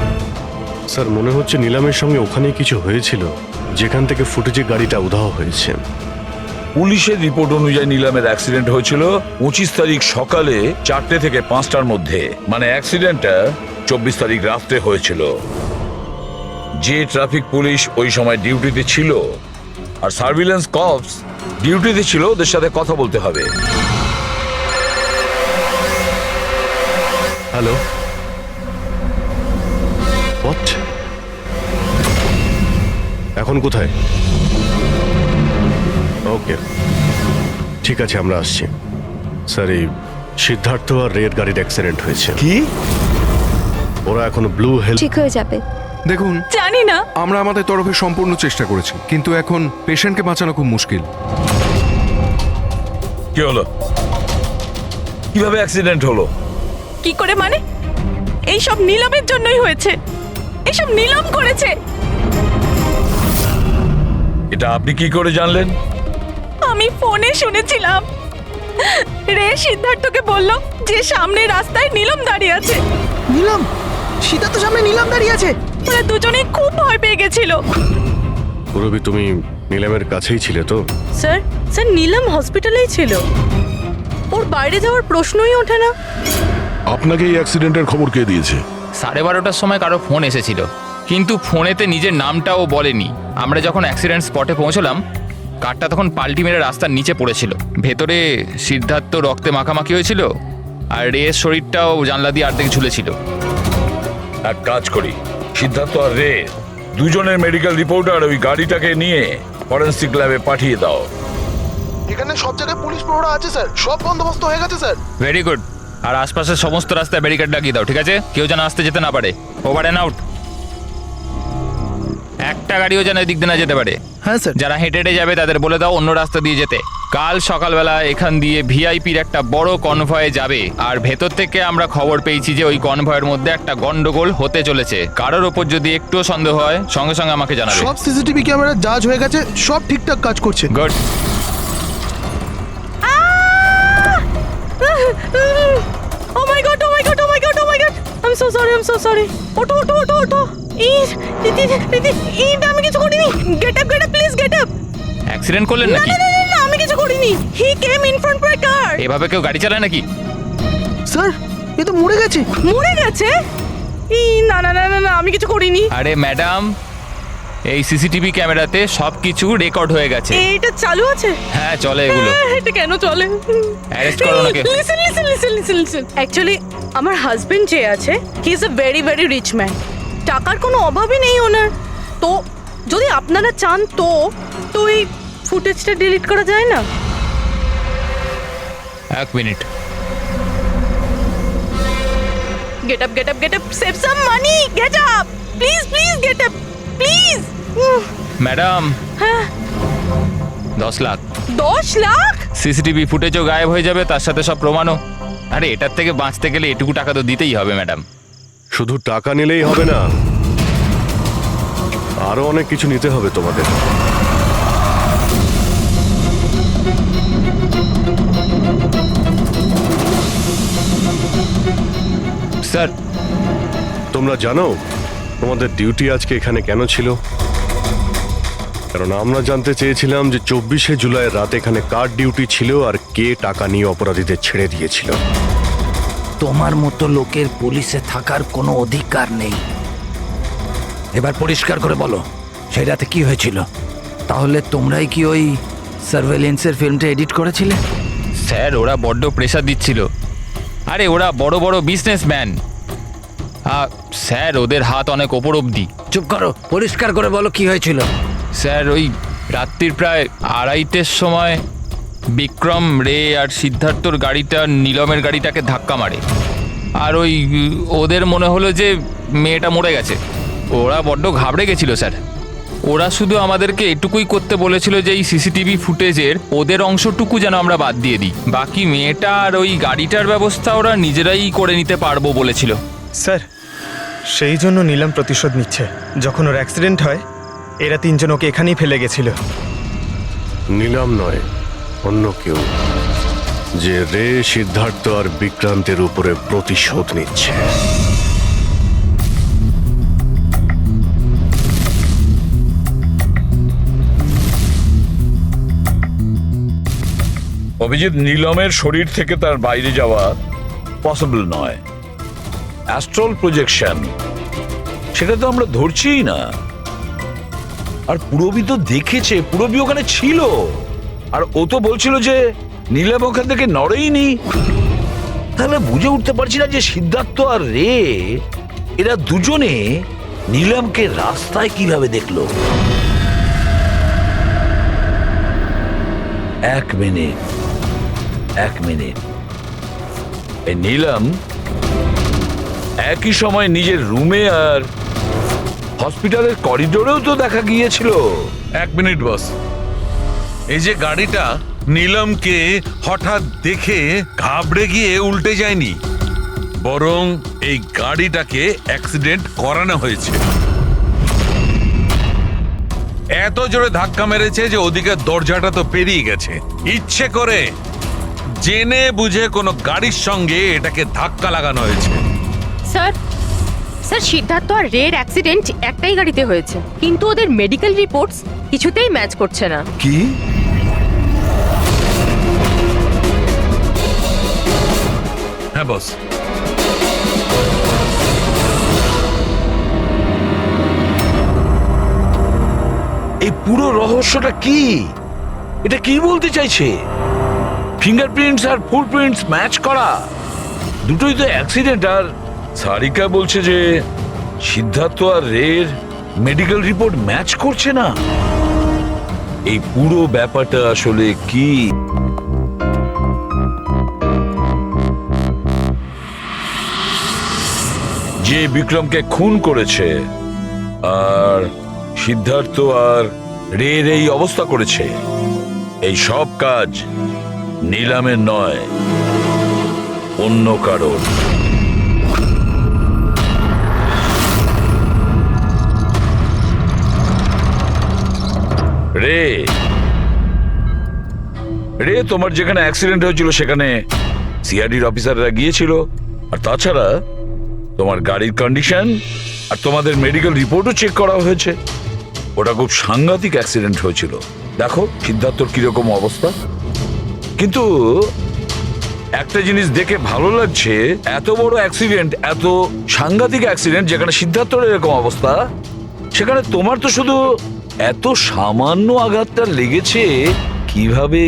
স্যার, মনে হচ্ছে নীলমের সঙ্গে ওখানেই কিছু হয়েছিল, যেখান থেকে ফুটেজে গাড়িটা উধাও হয়েছে। পুলিশের রিপোর্ট অনুযায়ী নীলামের অ্যাক্সিডেন্ট হয়েছিল 25 তারিখ সকালে 4টে থেকে 5টার মধ্যে, মানে অ্যাক্সিডেন্টটা 24 তারিখ রাত্রে হয়েছিল। যে ট্রাফিক পুলিশ ওই সময় ডিউটিতে ছিল আর সার্ভিলেন্স কপস ডিউটিতে ছিল, ওদের সাথে কথা বলতে হবে। Hello, what? এখন কোথায়? ওকে, ঠিক আছে, আমরা আসছি। স্যার, এই সিদ্ধার্থ আর রের গাড়ির অ্যাক্সিডেন্ট হয়েছে। কি? ওরা এখন ব্লু হেল। ঠিক হয়ে যাবে। দেখুন, জানি না, আমরা আমাদের তরফে সম্পূর্ণ চেষ্টা করেছি, কিন্তু এখন পেশেন্টকে বাঁচানো খুব মুশকিল। কি হলো? কিভাবে অ্যাক্সিডেন্ট হলো? কি করে মানে? এইসব নীলমের জন্যই হয়েছে, এইসব নীলম করেছে। এটা আপনি কি করে জানলেন? আমি ফোনে শুনেছিলাম, রে সিদ্ধার্থকে বলল যে সামনে রাস্তায় নীলম দাঁড়িয়ে আছে। নীলম, সিদ্ধার্থ সামনে নীলম দাঁড়িয়ে আছে। ওরা দুজনেই খুব ভয় পেয়ে গেছিল। পুরবি, তুমি নীলমের কাছেই ছিলে তো? স্যার, স্যার নীলম হসপিটালেই ছিল, ওর বাইরে যাওয়ার প্রশ্নই ওঠে না। আপনাকে এই অ্যাক্সিডেন্টের খবর কে দিয়েছে? 12:30টার সময় কারো ফোন এসেছিল, কিন্তু ফোনেতে নিজের নামটাও বলেনি। আমরা যখন অ্যাক্সিডেন্ট স্পটে পৌঁছলাম, কারটা তখন পাল্টি মেরে রাস্তার নিচে পড়েছিল। ভেতরে সিদ্ধার্থ রক্তে মাখামাখি হয়েছিল, আর রের শরীরটাও জানলা দিয়ে অর্ধেক ঝুলেছিল। এক কাজ করি, সিদ্ধার্থ আর রে দুজনের মেডিকেল রিপোর্ট আর ওই গাড়িটাকে নিয়ে ফরেন্সিক ল্যাবে পাঠিয়ে দাও। এখানে সব জায়গায় পুলিশ প্রহরা আছে স্যার, সব বন্দোবস্ত হয়ে গেছে স্যার। Very good. আর আশপাশের সমস্ত রাস্তায় ব্যারিকেড লাগিয়ে দাও, ঠিক আছে? কেউ যেন আসতে যেতে না পারে। Over and out. একটা গাড়িও যেন এদিক দিয়ে না যেতে পারে। হ্যাঁ স্যার। যারা হেঁটে হেঁটে যাবে তাদের বলে দাও অন্য রাস্তা দিয়ে যেতে। কাল সকালবেলা এখান দিয়ে ভিআইপির একটা বড় কনভয়ে যাবে, আর ভেতর থেকে আমরা খবর পেয়েছি যে ওই কনভয়ের মধ্যে একটা গন্ডগোল হতে চলেছে। কারোর ওপর যদি একটুও সন্দেহ হয়, সঙ্গে সঙ্গে আমাকে জানাবে। সব সিসিটিভি ক্যামেরা জাজ হয়ে গেছে, সব ঠিকঠাক কাজ করছে। Good. Oh my god, oh my god, oh my god, oh my god. I'm so sorry, I'm so sorry. ওঠো ওঠো ওঠো ওঠো। আমি কিছু করিনি। Get up, please get up. Accident করলেন না নাকি? না না না, আমি কিছু করিনি। He came in front of my car. এভাবে কেউ গাড়ি চালায় নাকি? স্যার, এ তো মরে গেছে। মরে গেছে? না না না না না, আমি কিছু করিনি। আরে ম্যাডাম, এই সিসিটিভি ক্যামেরাতে সবকিছু রেকর্ড হয়ে গেছে। এইটা চালু আছে? হ্যাঁ, চলে এগুলো। এটা কেন চলে? অ্যারেস্ট করো ওনাকে। লিসেন। অ্যাকচুয়ালি আমার হাজবেন্ড যে আছে, he is a very very rich man. টাকার কোনো অভাবই নেই ওনার। তো যদি আপনারা চান তো এই ফুটেজটা ডিলিট করা যায় না? এক মিনিট। Get up, get up, get up, save some money, get up, please, please, get up, please. Madam 10 lakh. 10 lakh? CCTV ফুটেজও গায়েব হয়ে যাবে, তার সাথে সব প্রমাণও। আরে এটার থেকে বাঁচতে গেলে এটুকু টাকা তো দিতেই হবে ম্যাডাম। শুধু টাকা নিলেই হবে না, আরো অনেক কিছু নিতে হবে তোমাদের। স্যার, তোমরা জানো তোমাদের ডিউটি আজকে এখানে কেন ছিল? কারণ আমরা জানতে চেয়েছিলাম যে 24শে জুলাই রাত এখানে কার ডিউটি ছিল আর কে টাকা নিয়ে অপরাধীদের ছেড়ে দিয়েছিল। তোমার মতো লোকের পুলিশে থাকার কোনো অধিকার নেই। এবার পরিষ্কার করে বলো সেই রাতে কি হয়েছিল? তাহলে তোমরাই কি ওই সার্ভেলেন্সের ফিল্মটা এডিট করেছিলে? স্যার, ওরা বড্ড প্রেশার দিচ্ছিল। আরে ওরা বড় বড় বিজনেসম্যান, স্যার ওদের হাত অনেক ওপর অবধি। চুপ করো, পরিষ্কার করে বলো কি হয়েছিল। স্যার, ওই রাত্রির প্রায় 2:30টার সময় বিক্রম, রে আর সিদ্ধার্থর গাড়িটা নীলমের গাড়িটাকে ধাক্কা মারে। আর ওই ওদের মনে হলো যে মেয়েটা মরে গেছে। ওরা বড্ড ঘাবড়ে গেছিল স্যার। ওরা শুধু আমাদেরকে এটুকুই করতে বলেছিল যে এই সিসিটিভি ফুটেজের ওদের অংশটুকু যেন আমরা বাদ দিয়ে দিই, বাকি মেয়েটা আর ওই গাড়িটার ব্যবস্থা ওরা নিজেরাই করে নিতে পারবো বলেছিল। স্যার, সেই জন্য নীলাম প্রতিশোধ নিচ্ছে। যখন ওর অ্যাক্সিডেন্ট হয় এরা 3 জন ওকে এখানেই ফেলে গেছিল। নিলাম নয়, অন্য কেউ, যে রে, সিদ্ধার্থ আর বিক্রান্তের উপরে প্রতিশোধ নিচ্ছে। অভিজিৎ, নীলমের শরীর থেকে তার বাইরে যাওয়া পসিবল নয়। অ্যাস্ট্রাল প্রজেকশন, সেটা তো আমরা ধরছিই না। আর পুরবি তো দেখেছে, পুরবি ওখানে ছিল, আর ও তো বলছিল যে নীলম ওখান থেকে নড়েইনি। তাহলে বুঝে উঠতে পারছি না যে সিদ্ধার্থ আর রে এরা দুজনে নীলমকে রাস্তায় কিভাবে দেখলো। এক মিনিট, এই নীলম একই সময় নিজের রুমে আর হসপিটালের করিডোরেও তো দেখা গিয়েছিল। 1 মিনিট বস, এই যে গাড়িটা নীলমকে হঠাৎ দেখে ঘাবড়ে গিয়ে উল্টে যায়নি, বরং এই গাড়িটাকে অ্যাক্সিডেন্ট করানো হয়েছে। এত জোরে ধাক্কা মেরেছে যে ওদিকে দরজাটা তো পেরিয়ে গেছে। ইচ্ছে করে জেনে বুঝে কোনো গাড়ির সঙ্গে এটাকে ধাক্কা লাগানো হয়েছে। স্যার, সিদ্ধার্থ আর রের অ্যাক্সিডেন্ট একটাই গাড়িতে হয়েছে, কিন্তু ওদের মেডিকেল রিপোর্টস কিছুতেই ম্যাচ করছে না। কি? হ্যাঁ বস, এই পুরো রহস্যটা কি? এটা কি বলতে চাইছে? ফিঙ্গারপ্রিন্টস আর ফুটপ্রিন্টস ম্যাচ করা, দুটোই তো অ্যাক্সিডেন্ট। আর সারিকা বলছে যে সিদ্ধার্থ আর রের মেডিকেল রিপোর্ট ম্যাচ করছে না। এই পুরো ব্যাপারটা আসলে কি? যে বিক্রমকে খুন করেছে আর সিদ্ধার্থ আর রের এই অবস্থা করেছে, এই সব কাজ নীলামের নয়, অন্য কারণ। রে তোমার যেখানে অ্যাক্সিডেন্ট হয়েছিল সেখানে সিআইডির অফিসাররা গিয়েছিল। আর তাছাড়া তোমার গাড়ির কন্ডিশন আর তোমাদের মেডিকেল রিপোর্টও চেক করা হয়েছে। ওটা খুব সাংঘাতিক অ্যাক্সিডেন্ট হয়েছিল। দেখো সিদ্ধার্থর কিরকম অবস্থা। কিন্তু একটা জিনিস দেখে ভালো লাগছে, এত বড় অ্যাক্সিডেন্ট, এত সাংঘাতিক অ্যাক্সিডেন্ট যেখানে সিদ্ধার্থর এরকম অবস্থা, সেখানে তোমার তো শুধু এত সামান্য আঘাতটা লেগেছে কিভাবে?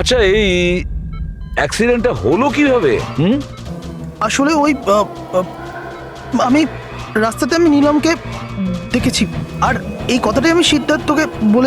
আচ্ছা, এই অ্যাক্সিডেন্টটা হলো কিভাবে? আসলে ওই আমি রাস্তাতে নীলমকে দেখেছি, আর এই কথাটাই আমি সিদ্ধার্থকে বলে